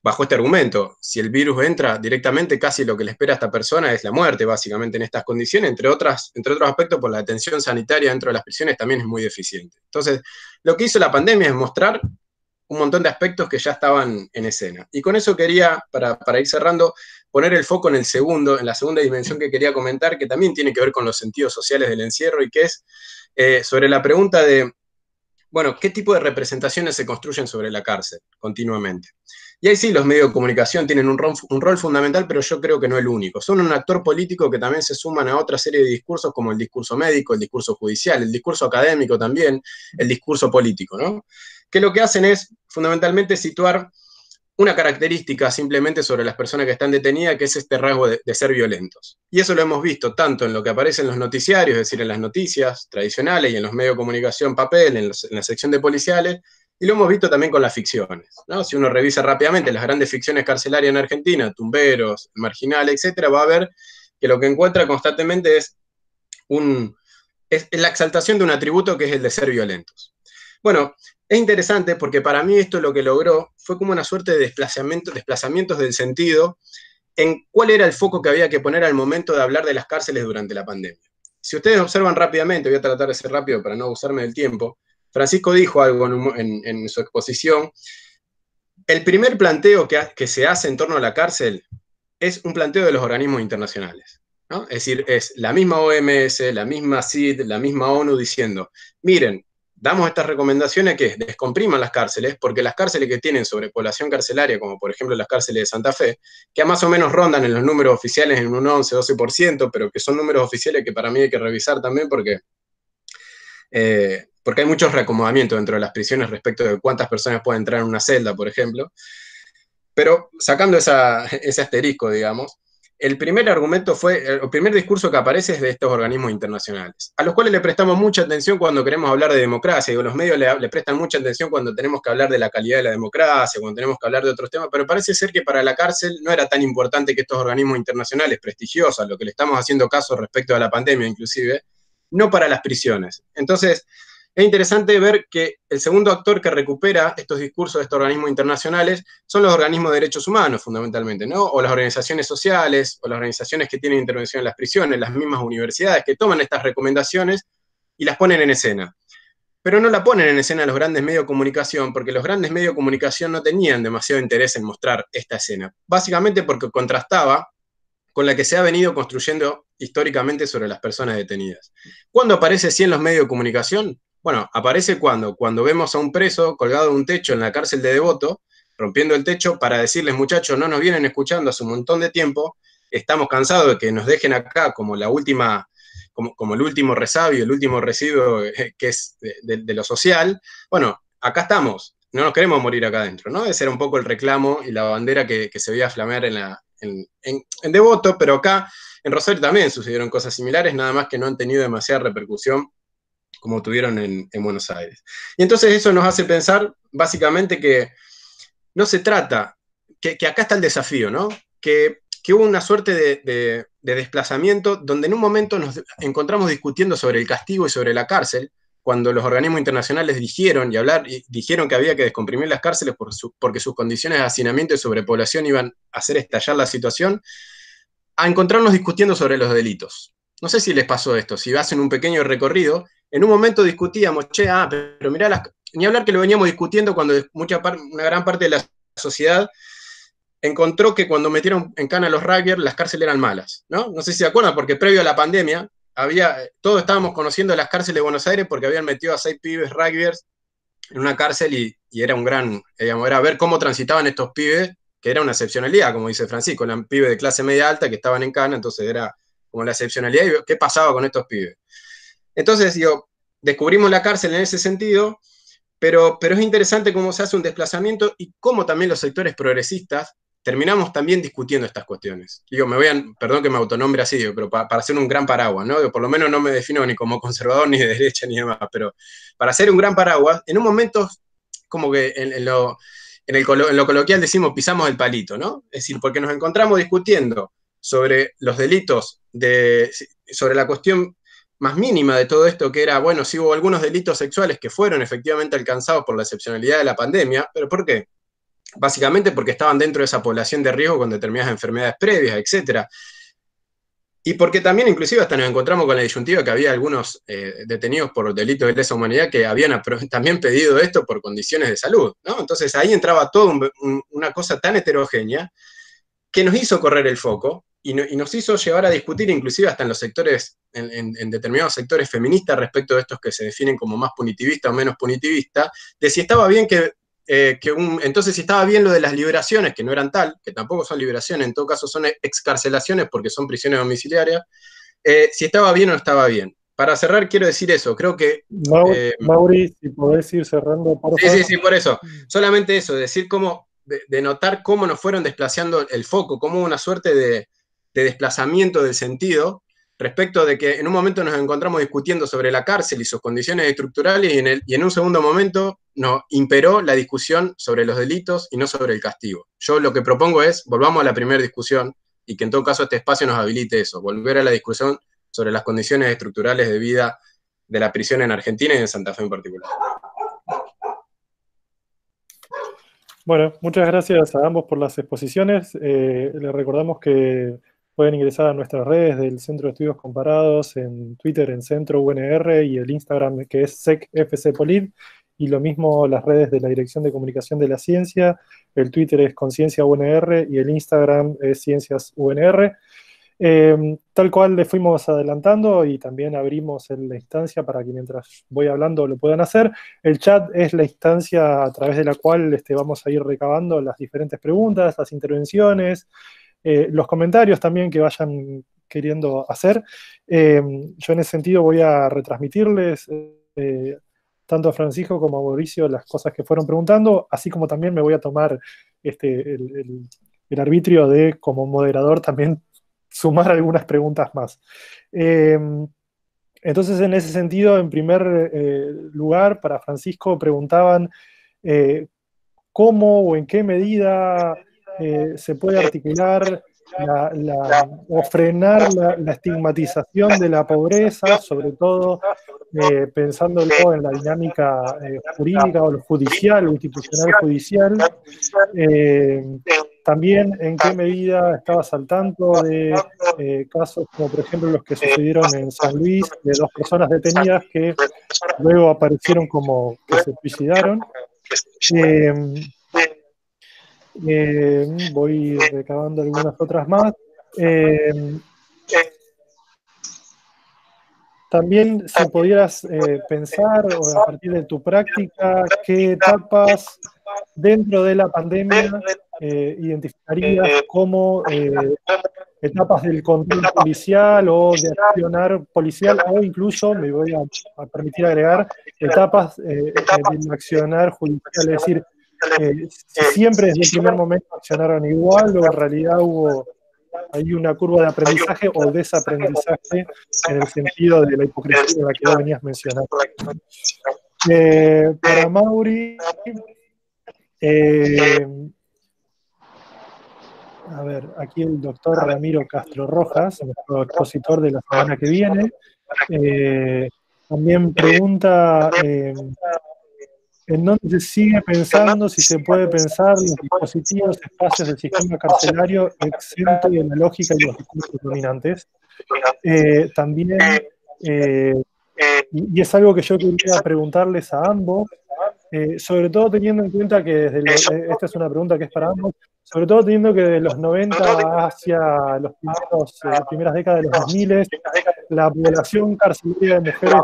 bajo este argumento, si el virus entra directamente, casi lo que le espera a esta persona es la muerte, básicamente, en estas condiciones, entre otros aspectos, por la atención sanitaria dentro de las prisiones también es muy deficiente. Entonces, lo que hizo la pandemia es mostrar un montón de aspectos que ya estaban en escena. Y con eso quería, para ir cerrando, poner el foco en la segunda dimensión que quería comentar, que también tiene que ver con los sentidos sociales del encierro, y que es sobre la pregunta de, bueno, ¿qué tipo de representaciones se construyen sobre la cárcel continuamente? Y ahí sí, los medios de comunicación tienen un rol fundamental, pero yo creo que no el único. Son un actor político que también se suman a otra serie de discursos, como el discurso médico, el discurso judicial, el discurso académico también, el discurso político, ¿no? Que lo que hacen es fundamentalmente situar una característica simplemente sobre las personas que están detenidas, que es este rasgo de ser violentos. Y eso lo hemos visto tanto en lo que aparece en los noticiarios, es decir, en las noticias tradicionales y en los medios de comunicación papel, en la sección de policiales, y lo hemos visto también con las ficciones, ¿no? Si uno revisa rápidamente las grandes ficciones carcelarias en Argentina, Tumberos, Marginal, etcétera, va a ver que lo que encuentra constantemente es la exaltación de un atributo que es el de ser violentos. Bueno, es interesante porque para mí esto lo que logró fue como una suerte de desplazamientos del sentido en cuál era el foco que había que poner al momento de hablar de las cárceles durante la pandemia. Si ustedes observan rápidamente, voy a tratar de ser rápido para no abusarme del tiempo, Francisco dijo algo en su exposición. El primer planteo que se hace en torno a la cárcel es un planteo de los organismos internacionales, ¿no? Es decir, es la misma OMS, la misma CID, la misma ONU diciendo, miren, damos estas recomendaciones que descompriman las cárceles, porque las cárceles que tienen sobrepoblación carcelaria, como por ejemplo las cárceles de Santa Fe, que más o menos rondan en los números oficiales en un 11-12%, pero que son números oficiales que para mí hay que revisar también porque hay muchos reacomodamientos dentro de las prisiones respecto de cuántas personas pueden entrar en una celda, por ejemplo. Pero sacando ese asterisco, digamos, el primer discurso que aparece es de estos organismos internacionales, a los cuales le prestamos mucha atención cuando queremos hablar de democracia. Digo, los medios le prestan mucha atención cuando tenemos que hablar de la calidad de la democracia, cuando tenemos que hablar de otros temas, pero parece ser que para la cárcel no era tan importante que estos organismos internacionales prestigiosos, a lo que le estamos haciendo caso respecto a la pandemia inclusive, no para las prisiones. Entonces, es interesante ver que el segundo actor que recupera estos discursos de estos organismos internacionales son los organismos de derechos humanos, fundamentalmente, ¿no? O las organizaciones sociales, o las organizaciones que tienen intervención en las prisiones, las mismas universidades que toman estas recomendaciones y las ponen en escena. Pero no la ponen en escena los grandes medios de comunicación, porque los grandes medios de comunicación no tenían demasiado interés en mostrar esta escena. Básicamente porque contrastaba con la que se ha venido construyendo históricamente sobre las personas detenidas. ¿Cuándo aparece así en los medios de comunicación? Bueno, aparece cuando vemos a un preso colgado de un techo en la cárcel de Devoto, rompiendo el techo para decirles, muchachos, no nos vienen escuchando hace un montón de tiempo, estamos cansados de que nos dejen acá como el último resabio, el último residuo que es de lo social. Bueno, acá estamos, no nos queremos morir acá adentro, ¿no? Ese era un poco el reclamo y la bandera que se veía flamear en Devoto, pero acá en Rosario también sucedieron cosas similares, nada más que no han tenido demasiada repercusión como tuvieron en Buenos Aires. Y entonces eso nos hace pensar básicamente que no se trata, que acá está el desafío, ¿no? Que hubo una suerte de desplazamiento donde en un momento nos encontramos discutiendo sobre el castigo y sobre la cárcel, cuando los organismos internacionales dijeron que había que descomprimir las cárceles porque sus condiciones de hacinamiento y sobrepoblación iban a hacer estallar la situación, a encontrarnos discutiendo sobre los delitos. No sé si les pasó esto, si hacen un pequeño recorrido, en un momento discutíamos, pero mirá, ni hablar que lo veníamos discutiendo cuando una gran parte de la sociedad encontró que cuando metieron en cana a los rugbyers, las cárceles eran malas, ¿no? No sé si se acuerdan, porque previo a la pandemia, todos estábamos conociendo las cárceles de Buenos Aires porque habían metido a 6 pibes rugbyers en una cárcel y era un gran, digamos, era ver cómo transitaban estos pibes, que era una excepcionalidad, como dice Francisco, eran pibes de clase media alta que estaban en cana, entonces era como la excepcionalidad y qué pasaba con estos pibes. Entonces, digo, descubrimos la cárcel en ese sentido, pero es interesante cómo se hace un desplazamiento y cómo también los sectores progresistas terminamos también discutiendo estas cuestiones. Digo, perdón que me autonombre así, digo, pero para hacer un gran paraguas, ¿no? Digo, por lo menos no me defino ni como conservador, ni de derecha, ni demás, pero para hacer un gran paraguas, en un momento como que en lo coloquial decimos pisamos el palito, ¿no? Es decir, porque nos encontramos discutiendo sobre los delitos, sobre la cuestión más mínima de todo esto, que era, bueno, sí hubo algunos delitos sexuales que fueron efectivamente alcanzados por la excepcionalidad de la pandemia, pero ¿por qué? Básicamente porque estaban dentro de esa población de riesgo con determinadas enfermedades previas, etc. Y porque también inclusive hasta nos encontramos con la disyuntiva que había algunos detenidos por delitos de lesa humanidad que habían también pedido esto por condiciones de salud, ¿no? Entonces ahí entraba toda una cosa tan heterogénea que nos hizo correr el foco y nos hizo llevar a discutir inclusive hasta en los sectores, en determinados sectores feministas respecto de estos que se definen como más punitivistas o menos punitivistas, de si estaba bien entonces si estaba bien lo de las liberaciones, que no eran tal, que tampoco son liberaciones, en todo caso son excarcelaciones porque son prisiones domiciliarias, si estaba bien o no estaba bien. Para cerrar quiero decir eso, creo que... Mauri, si podés ir cerrando, por favor. Sí, por eso. Solamente eso, decir cómo, de notar cómo nos fueron desplazando el foco, como una suerte de desplazamiento del sentido, respecto de que en un momento nos encontramos discutiendo sobre la cárcel y sus condiciones estructurales y en un segundo momento nos imperó la discusión sobre los delitos y no sobre el castigo. Yo lo que propongo es, volvamos a la primera discusión y que en todo caso este espacio nos habilite eso, volver a la discusión sobre las condiciones estructurales de vida de la prisión en Argentina y en Santa Fe en particular. Bueno, muchas gracias a ambos por las exposiciones. Les recordamos que pueden ingresar a nuestras redes del Centro de Estudios Comparados, en Twitter en Centro UNR y el Instagram que es SecFCPolid, y lo mismo las redes de la Dirección de Comunicación de la Ciencia, el Twitter es Conciencia UNR y el Instagram es Ciencias UNR. Tal cual le fuimos adelantando y también abrimos la instancia para que mientras voy hablando lo puedan hacer. El chat es la instancia a través de la cual vamos a ir recabando las diferentes preguntas, las intervenciones, los comentarios también que vayan queriendo hacer. Yo en ese sentido voy a retransmitirles tanto a Francisco como a Mauricio las cosas que fueron preguntando, así como también me voy a tomar el arbitrio de, como moderador, también sumar algunas preguntas más. Entonces, en ese sentido, en primer lugar, para Francisco preguntaban cómo o en qué medida se puede articular o frenar la estigmatización de la pobreza, sobre todo pensándolo en la dinámica jurídica o judicial, o institucional judicial. También en qué medida estabas al tanto de casos como por ejemplo los que sucedieron en San Luis, de 2 personas detenidas que luego aparecieron como que se suicidaron. Voy recabando algunas otras más. También si pudieras pensar, o a partir de tu práctica, qué etapas dentro de la pandemia identificarías como etapas del control policial o de accionar policial, o incluso, me voy a permitir agregar, etapas del accionar judicial, es decir, si siempre desde el primer momento accionaron igual o en realidad hay una curva de aprendizaje o desaprendizaje en el sentido de la hipocresía en la que vos venías mencionando. Para Mauri, a ver, aquí el doctor Ramiro Castro Rojas, nuestro expositor de la semana que viene, También pregunta en dónde se sigue pensando si se puede pensar los dispositivos, espacios del sistema carcelario exento de la lógica y los discursos dominantes. También, y es algo que yo quería preguntarles a ambos, sobre todo teniendo en cuenta que esta es una pregunta que es para ambos, sobre todo teniendo que de los 90 hacia las primeras décadas de los 2000, la población carcelaria de mujeres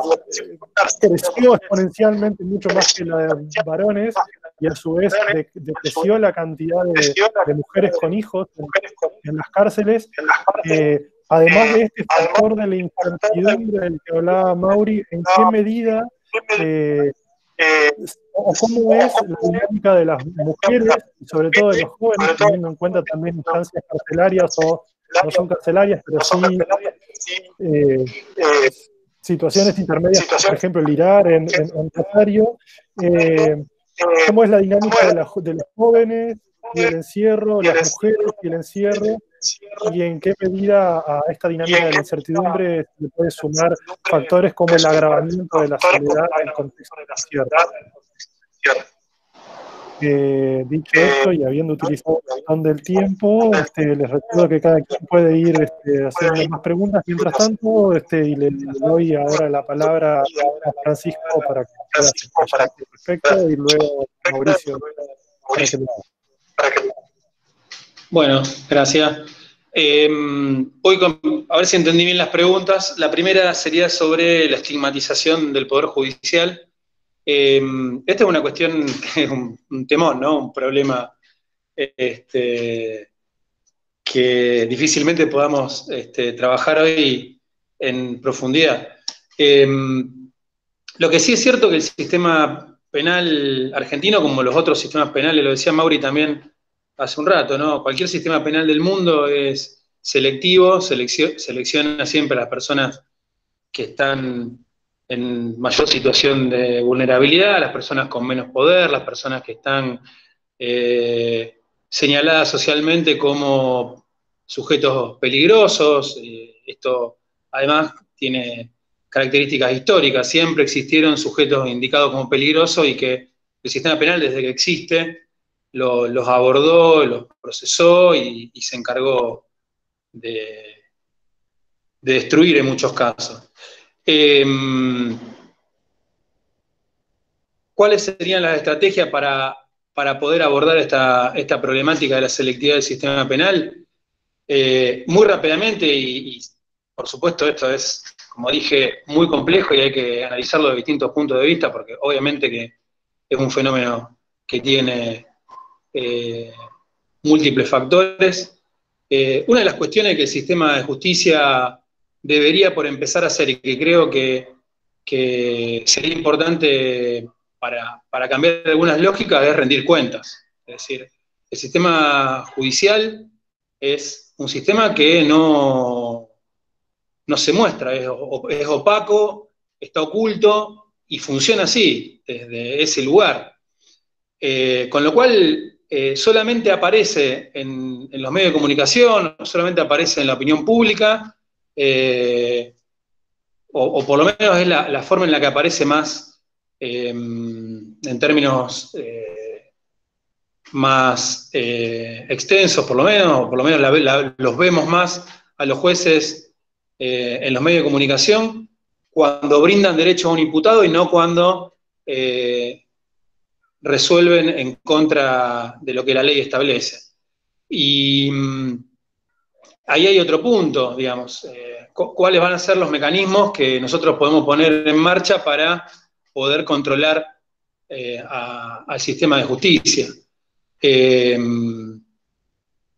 creció exponencialmente mucho más que la de varones, y a su vez decreció la cantidad de mujeres con hijos en las cárceles. Además de este factor de la incertidumbre del que hablaba Mauri, ¿en qué medida o cómo es la dinámica de las mujeres, y sobre todo de los jóvenes, teniendo en cuenta también instancias carcelarias o no son carcelarias, pero sí situaciones intermedias, por ejemplo el IRAR en Rosario? ¿Cómo es la dinámica de los jóvenes y el encierro, las mujeres y el encierro? ¿Y en qué medida a esta dinámica de la incertidumbre se puede sumar factores como el agravamiento de la soledad en el contexto del encierro? Dicho esto, y habiendo utilizado un montón del tiempo, les recuerdo que cada quien puede ir haciendo más preguntas mientras tanto, y le doy ahora la palabra a Francisco para que pueda explayar al respecto, y luego a Mauricio para que lo haga. Bueno, gracias. A ver si entendí bien las preguntas. La primera sería sobre la estigmatización del Poder Judicial. Esta es una cuestión, un temón, ¿no? Un problema que difícilmente podamos trabajar hoy en profundidad. Lo que sí es cierto que el sistema penal argentino, como los otros sistemas penales, lo decía Mauri también hace un rato, ¿no? Cualquier sistema penal del mundo es selectivo, selecciona siempre a las personas que están en mayor situación de vulnerabilidad, las personas con menos poder, las personas que están señaladas socialmente como sujetos peligrosos. Esto además tiene características históricas. Siempre existieron sujetos indicados como peligrosos y que el sistema penal, desde que existe, los abordó, los procesó y se encargó de destruir en muchos casos. ¿Cuáles serían las estrategias para poder abordar esta problemática de la selectividad del sistema penal? Muy rápidamente, y por supuesto esto es, como dije, muy complejo y hay que analizarlo de distintos puntos de vista, porque obviamente que es un fenómeno que tiene múltiples factores. Una de las cuestiones que el sistema de justicia debería por empezar a hacer, y que creo que sería importante para cambiar algunas lógicas, es rendir cuentas. Es decir, el sistema judicial es un sistema que no se muestra, es opaco, está oculto y funciona así, desde ese lugar. Con lo cual, solamente aparece en los medios de comunicación, solamente aparece en la opinión pública, o por lo menos es la forma en la que aparece más, en términos más extensos, por lo menos los vemos más a los jueces en los medios de comunicación cuando brindan derecho a un imputado y no cuando resuelven en contra de lo que la ley establece. Y ahí hay otro punto, digamos, cuáles van a ser los mecanismos que nosotros podemos poner en marcha para poder controlar al sistema de justicia.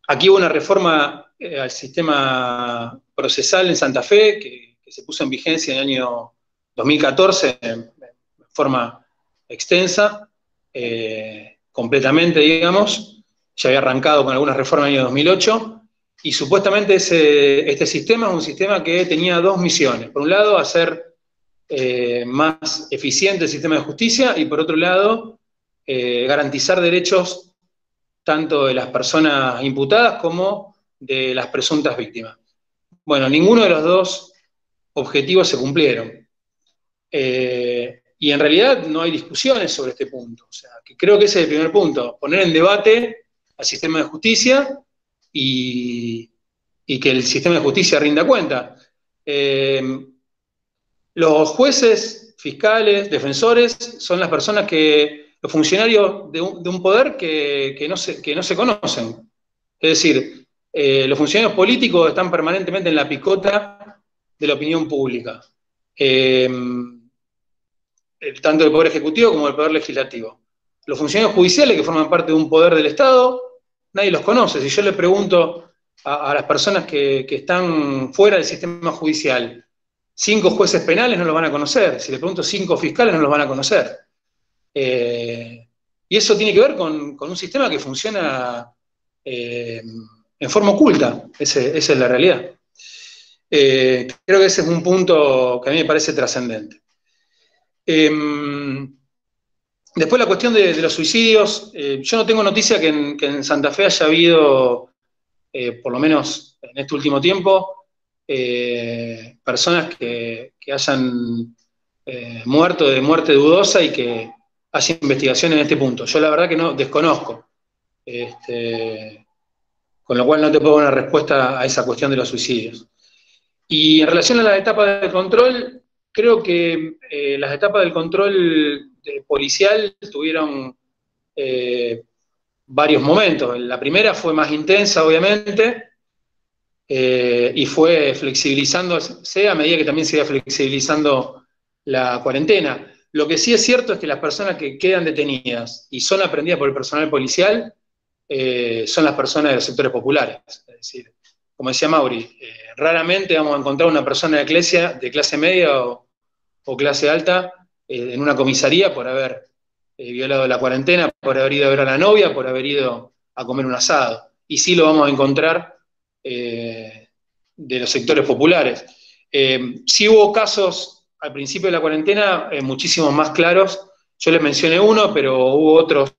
Aquí hubo una reforma al sistema procesal en Santa Fe que se puso en vigencia en el año 2014 en forma extensa, completamente, digamos. Ya había arrancado con algunas reformas en el año 2008, y supuestamente este sistema es un sistema que tenía dos misiones. Por un lado, hacer más eficiente el sistema de justicia, y por otro lado, garantizar derechos tanto de las personas imputadas como de las presuntas víctimas. Bueno, ninguno de los dos objetivos se cumplieron. Y en realidad no hay discusiones sobre este punto. O sea, que creo que ese es el primer punto, poner en debate al sistema de justicia y que el sistema de justicia rinda cuenta. Los jueces, fiscales, defensores, son las personas los funcionarios de un poder que no se conocen. Es decir, los funcionarios políticos están permanentemente en la picota de la opinión pública, tanto del Poder Ejecutivo como del Poder Legislativo. Los funcionarios judiciales, que forman parte de un poder del Estado, nadie los conoce. Si yo le pregunto a las personas que están fuera del sistema judicial, 5 jueces penales no los van a conocer. Si le pregunto 5 fiscales no los van a conocer. Y eso tiene que ver con un sistema que funciona en forma oculta. Esa es la realidad. Creo que ese es un punto que a mí me parece trascendente. Después la cuestión de los suicidios. Yo no tengo noticia que en Santa Fe haya habido, por lo menos en este último tiempo, personas que hayan muerto de muerte dudosa y que haya investigación en este punto. Yo la verdad que no desconozco. Con lo cual no te puedo dar una respuesta a esa cuestión de los suicidios. Y en relación a las etapas de control, creo que las etapas del control policial tuvieron varios momentos. La primera fue más intensa, obviamente, y fue flexibilizándose a medida que también se iba flexibilizando la cuarentena. Lo que sí es cierto es que las personas que quedan detenidas y son aprendidas por el personal policial son las personas de los sectores populares. Es decir, como decía Mauri, raramente vamos a encontrar una persona de clase media o clase alta en una comisaría por haber violado la cuarentena, por haber ido a ver a la novia, por haber ido a comer un asado. Y sí lo vamos a encontrar de los sectores populares. Sí hubo casos al principio de la cuarentena muchísimos más claros. Yo les mencioné uno, pero hubo otros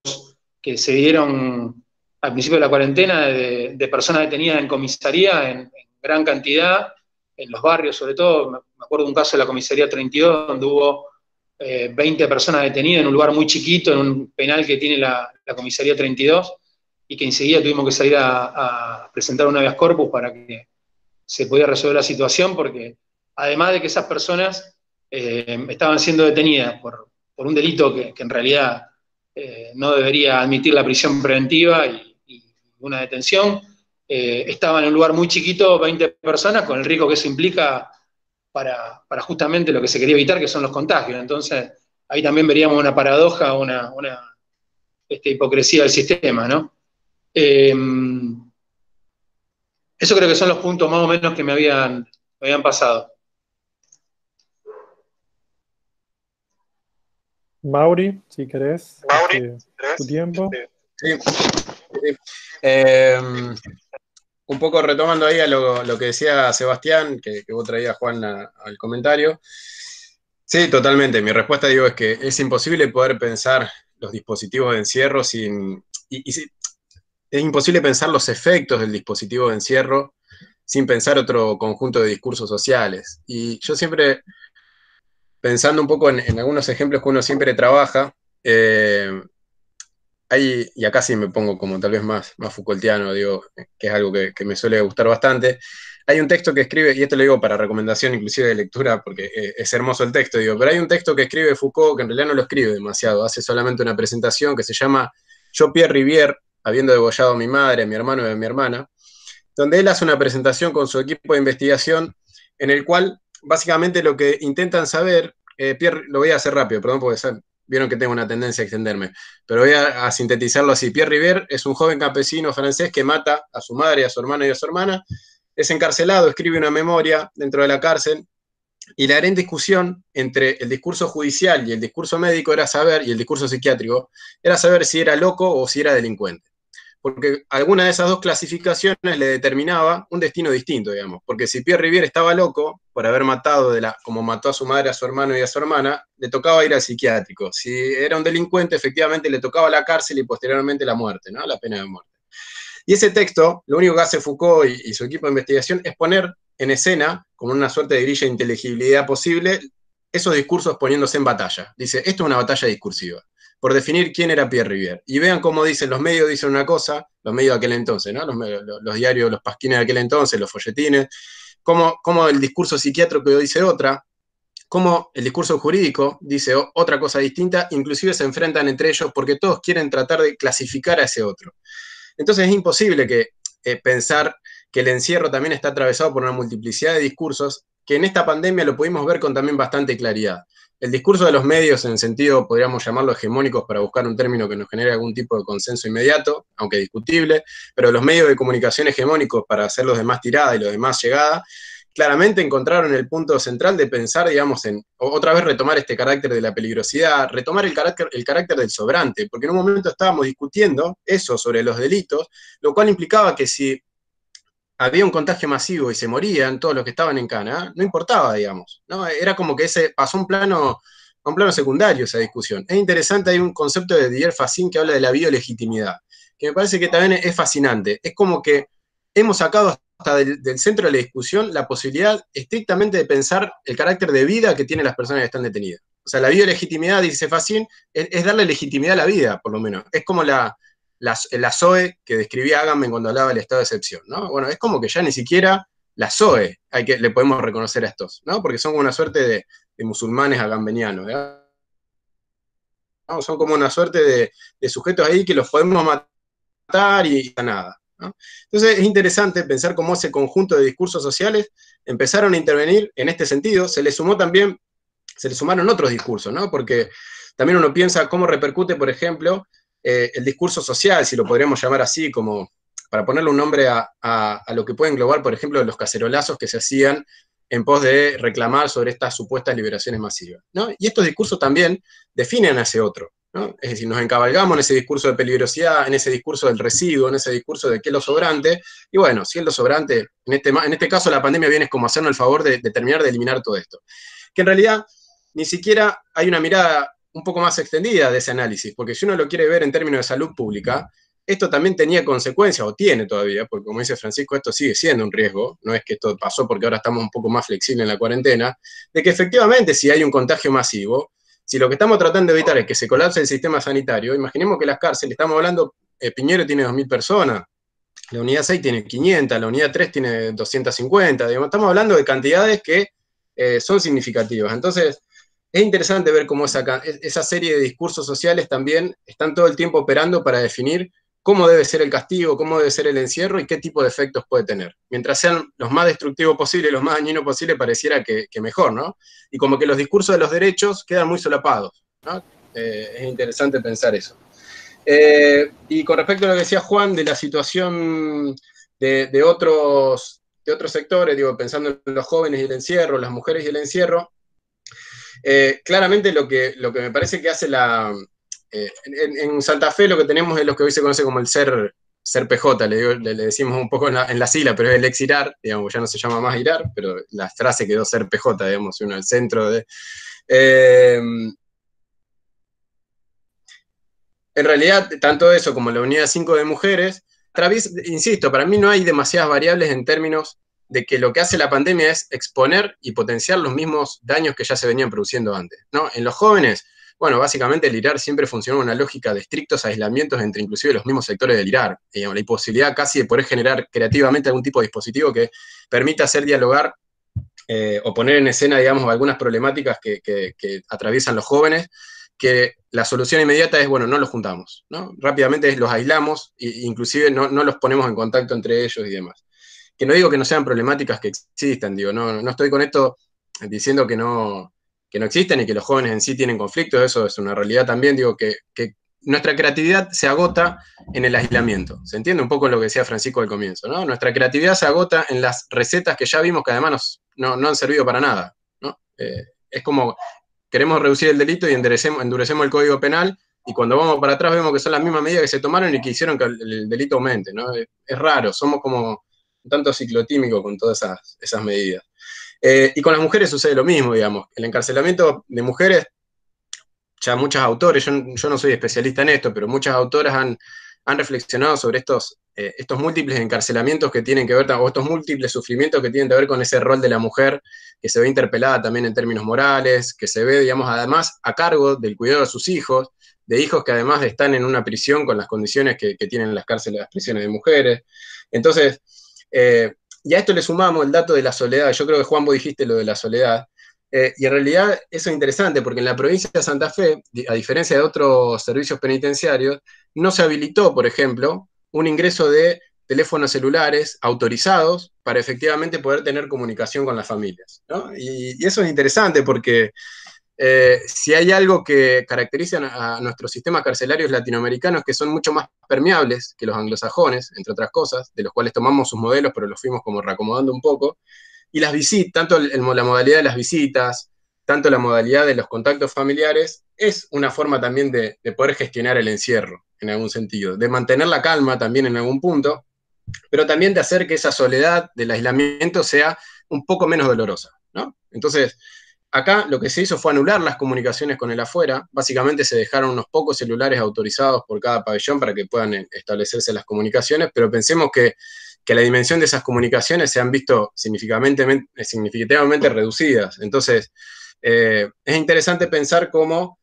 que se dieron al principio de la cuarentena de personas detenidas en comisaría en gran cantidad, en los barrios sobre todo. Me acuerdo de un caso de la comisaría 32, donde hubo 20 personas detenidas en un lugar muy chiquito, en un penal que tiene la comisaría 32, y que enseguida tuvimos que salir a presentar un habeas corpus para que se pudiera resolver la situación, porque además de que esas personas estaban siendo detenidas por un delito que en realidad no debería admitir la prisión preventiva y una detención, estaban en un lugar muy chiquito, 20 personas, con el riesgo que eso implica para justamente lo que se quería evitar, que son los contagios. Entonces, ahí también veríamos una paradoja, una hipocresía del sistema, ¿no? Eso creo que son los puntos más o menos que me habían pasado. Mauri, si querés, tu tiempo. Sí. Un poco retomando ahí a lo que decía Sebastián, que vos traías, Juan, al comentario. Sí, totalmente. Mi respuesta, digo, es que es imposible poder pensar los dispositivos de encierro es imposible pensar los efectos del dispositivo de encierro sin pensar otro conjunto de discursos sociales. Y yo siempre, pensando un poco en algunos ejemplos que uno siempre trabaja, y acá sí me pongo como tal vez más Foucaultiano, digo, que es algo que me suele gustar bastante. Hay un texto que escribe, y esto lo digo para recomendación inclusive de lectura, porque es hermoso el texto, digo, pero hay un texto que escribe Foucault, que en realidad no lo escribe demasiado, hace solamente una presentación que se llama Yo Pierre Rivière, habiendo degollado a mi madre, a mi hermano y a mi hermana, donde él hace una presentación con su equipo de investigación, en el cual básicamente lo que intentan saber, Pierre, lo voy a hacer rápido, perdón, porque vieron que tengo una tendencia a extenderme, pero voy a sintetizarlo así. Pierre Rivière es un joven campesino francés que mata a su madre, a su hermano y a su hermana, es encarcelado, escribe una memoria dentro de la cárcel, y la gran discusión entre el discurso judicial y el discurso médico y el discurso psiquiátrico, era saber si era loco o si era delincuente. Porque alguna de esas dos clasificaciones le determinaba un destino distinto, digamos. Porque si Pierre Rivière estaba loco por haber matado como mató a su madre, a su hermano y a su hermana, le tocaba ir al psiquiátrico. Si era un delincuente, efectivamente le tocaba la cárcel y posteriormente la muerte, ¿no? La pena de muerte. Y ese texto, lo único que hace Foucault y su equipo de investigación es poner en escena, como una suerte de grilla de inteligibilidad posible, esos discursos poniéndose en batalla. Dice, esto es una batalla discursiva, por definir quién era Pierre Rivière. Y vean cómo dicen, los medios dicen una cosa, los medios de aquel entonces, ¿no? Los diarios, los pasquines de aquel entonces, los folletines, cómo el discurso psiquiátrico dice otra, cómo el discurso jurídico dice otra cosa distinta, inclusive se enfrentan entre ellos porque todos quieren tratar de clasificar a ese otro. Entonces es imposible pensar que el encierro también está atravesado por una multiplicidad de discursos, que en esta pandemia lo pudimos ver con también bastante claridad. El discurso de los medios, en sentido, podríamos llamarlo hegemónicos para buscar un término que nos genere algún tipo de consenso inmediato, aunque discutible, pero los medios de comunicación hegemónicos para hacerlos de más tirada y los de más llegada, claramente encontraron el punto central de pensar, digamos, en otra vez retomar este carácter de la peligrosidad, retomar el carácter del sobrante, porque en un momento estábamos discutiendo eso sobre los delitos, lo cual implicaba que si había un contagio masivo y se morían todos los que estaban en cana, no importaba, digamos, ¿no? Era como que pasó a un plano secundario esa discusión. Es interesante, hay un concepto de Didier Fassin que habla de la biolegitimidad, que me parece que también es fascinante. Es como que hemos sacado hasta del centro de la discusión la posibilidad estrictamente de pensar el carácter de vida que tienen las personas que están detenidas. O sea, la biolegitimidad, dice Fassin, es darle legitimidad a la vida, por lo menos. Es como la ZOE que describía Agamben cuando hablaba del estado de excepción, ¿no? Bueno, es como que ya ni siquiera la ZOE le podemos reconocer a estos, ¿no? Porque son como una suerte de musulmanes agambenianos, ¿no? Son como una suerte de sujetos ahí que los podemos matar y nada, ¿no? Entonces es interesante pensar cómo ese conjunto de discursos sociales empezaron a intervenir en este sentido. Se le sumaron otros discursos, ¿no? Porque también uno piensa cómo repercute, por ejemplo, el discurso social, si lo podríamos llamar así, como para ponerle un nombre a lo que puede englobar, por ejemplo, los cacerolazos que se hacían en pos de reclamar sobre estas supuestas liberaciones masivas, ¿no? Y estos discursos también definen a ese otro, ¿no? Es decir, nos encabalgamos en ese discurso de peligrosidad, en ese discurso del residuo, en ese discurso de qué es lo sobrante, y bueno, si es lo sobrante, en este caso la pandemia viene como hacernos el favor de terminar de eliminar todo esto. Que en realidad ni siquiera hay una mirada un poco más extendida de ese análisis, porque si uno lo quiere ver en términos de salud pública, esto también tenía consecuencias, o tiene todavía, porque como dice Francisco, esto sigue siendo un riesgo, no es que esto pasó porque ahora estamos un poco más flexibles en la cuarentena, de que efectivamente si hay un contagio masivo, si lo que estamos tratando de evitar es que se colapse el sistema sanitario, imaginemos que las cárceles, estamos hablando, Piñero tiene 2.000 personas, la unidad 6 tiene 500, la unidad 3 tiene 250, digamos, estamos hablando de cantidades que son significativas. Entonces, es interesante ver cómo esa serie de discursos sociales también están todo el tiempo operando para definir cómo debe ser el castigo, cómo debe ser el encierro y qué tipo de efectos puede tener. Mientras sean los más destructivos posibles, los más dañinos posibles, pareciera que mejor, ¿no? Y como que los discursos de los derechos quedan muy solapados, ¿no? Es interesante pensar eso. Y con respecto a lo que decía Juan de la situación de otros sectores, digo, pensando en los jóvenes y el encierro, las mujeres y el encierro, claramente lo que me parece que hace en Santa Fe lo que tenemos es lo que hoy se conoce como el ser PJ, le decimos un poco en la sigla, pero es el ex IRAR, digamos, ya no se llama más IRAR, pero la frase quedó ser PJ, digamos, uno al centro de... en realidad, tanto eso como la unidad 5 de mujeres, insisto, para mí no hay demasiadas variables en términos de que lo que hace la pandemia es exponer y potenciar los mismos daños que ya se venían produciendo antes, ¿no? En los jóvenes, bueno, básicamente el IRAR siempre funcionó en una lógica de estrictos aislamientos entre inclusive los mismos sectores del IRAR, digamos, la imposibilidad casi de poder generar creativamente algún tipo de dispositivo que permita hacer dialogar o poner en escena, digamos, algunas problemáticas que atraviesan los jóvenes, que la solución inmediata es, bueno, no los juntamos, ¿no? Rápidamente los aislamos e inclusive no los ponemos en contacto entre ellos y demás. Que no digo que no sean problemáticas que existan, digo, no estoy con esto diciendo que no existen y que los jóvenes en sí tienen conflictos, eso es una realidad también, digo que nuestra creatividad se agota en el aislamiento. ¿Se entiende un poco lo que decía Francisco al comienzo, ¿no? Nuestra creatividad se agota en las recetas que ya vimos que además no han servido para nada, ¿no? Es como queremos reducir el delito y endurecemos el Código Penal y cuando vamos para atrás vemos que son las mismas medidas que se tomaron y que hicieron que el delito aumente, ¿no? Es raro, somos como un tanto ciclotímicos con todas esas medidas. Y con las mujeres sucede lo mismo, digamos. El encarcelamiento de mujeres, ya muchos autores, yo no soy especialista en esto, pero muchas autoras han reflexionado sobre estos estos múltiples encarcelamientos que tienen que ver, o estos múltiples sufrimientos que tienen que ver con ese rol de la mujer, que se ve interpelada también en términos morales, que se ve, digamos, además a cargo del cuidado de sus hijos, de hijos que además están en una prisión con las condiciones que tienen las cárceles, las prisiones de mujeres. Entonces, y a esto le sumamos el dato de la soledad. Yo creo que, Juan, vos dijiste lo de la soledad. Y en realidad eso es interesante, porque en la provincia de Santa Fe, a diferencia de otros servicios penitenciarios, no se habilitó, por ejemplo, un ingreso de teléfonos celulares autorizados para efectivamente poder tener comunicación con las familias, ¿no? Y eso es interesante porque si hay algo que caracteriza a nuestros sistemas carcelarios latinoamericanos, que son mucho más permeables que los anglosajones, entre otras cosas, de los cuales tomamos sus modelos, pero los fuimos como reacomodando un poco, y las visitas, tanto la modalidad de las visitas, tanto la modalidad de los contactos familiares, es una forma también de poder gestionar el encierro, en algún sentido, de mantener la calma también en algún punto, pero también de hacer que esa soledad del aislamiento sea un poco menos dolorosa, ¿no? Entonces, acá lo que se hizo fue anular las comunicaciones con el afuera. Básicamente se dejaron unos pocos celulares autorizados por cada pabellón para que puedan establecerse las comunicaciones, pero pensemos que la dimensión de esas comunicaciones se han visto significativamente reducidas. Entonces, es interesante pensar cómo,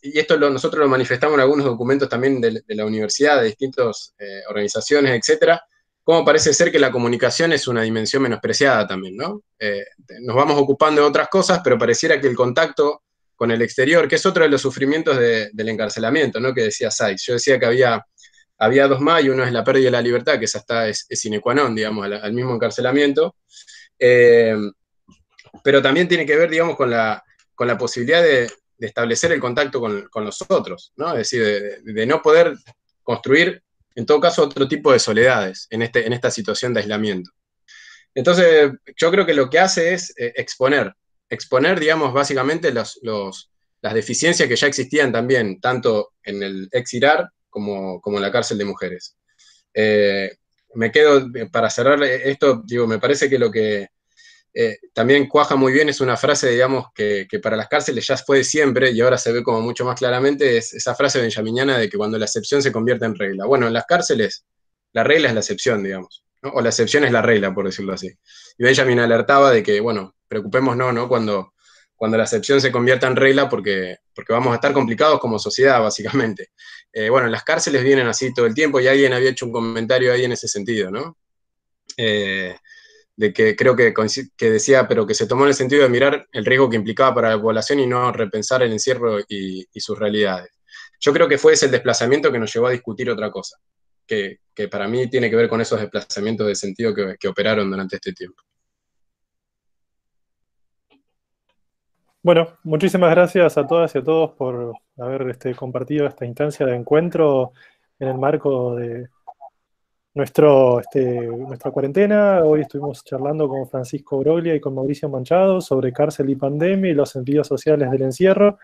y esto nosotros lo manifestamos en algunos documentos también de la universidad, de distintas organizaciones, etcétera, cómo parece ser que la comunicación es una dimensión menospreciada también, ¿no? Nos vamos ocupando de otras cosas, pero pareciera que el contacto con el exterior, que es otro de los sufrimientos del encarcelamiento, ¿no? Que decía Sykes. Yo decía que había dos más, y uno es la pérdida de la libertad, que esa es sine qua non, digamos, al mismo encarcelamiento, pero también tiene que ver, digamos, con la posibilidad de establecer el contacto con los otros, ¿no? Es decir, de no poder construir, en todo caso, otro tipo de soledades en esta situación de aislamiento. Entonces, yo creo que lo que hace es exponer, digamos, básicamente las deficiencias que ya existían también, tanto en el ex-IRAR como en la cárcel de mujeres. Me quedo, para cerrar esto, digo, me parece que lo que también cuaja muy bien es una frase, digamos, que para las cárceles ya fue de siempre, y ahora se ve como mucho más claramente, es esa frase benjaminiana de que cuando la excepción se convierte en regla. Bueno, en las cárceles la regla es la excepción, digamos, ¿no? O la excepción es la regla, por decirlo así. Y Benjamin alertaba de que, bueno, preocupémonos, ¿no? Cuando la excepción se convierta en regla, porque vamos a estar complicados como sociedad, básicamente. Bueno, las cárceles vienen así todo el tiempo, y alguien había hecho un comentario ahí en ese sentido, ¿no? De que creo que decía, pero que se tomó en el sentido de mirar el riesgo que implicaba para la población y no repensar el encierro y sus realidades. Yo creo que fue ese el desplazamiento que nos llevó a discutir otra cosa, que para mí tiene que ver con esos desplazamientos de sentido que operaron durante este tiempo. Bueno, muchísimas gracias a todas y a todos por haber compartido esta instancia de encuentro en el marco de nuestra cuarentena. Hoy estuvimos charlando con Francisco Broglia y con Mauricio Manchado sobre cárcel y pandemia y los sentidos sociales del encierro.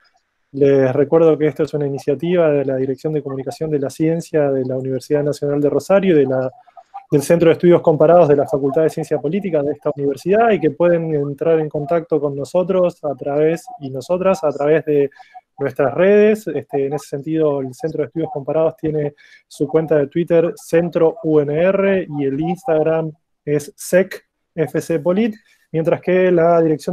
Les recuerdo que esto es una iniciativa de la Dirección de Comunicación de la Ciencia de la Universidad Nacional de Rosario y del Centro de Estudios Comparados de la Facultad de Ciencia Política de esta universidad, y que pueden entrar en contacto con nosotros y nosotras a través de nuestras redes. En ese sentido, el Centro de Estudios Comparados tiene su cuenta de Twitter, Centro UNR, y el Instagram es SecFCPolit, mientras que la Dirección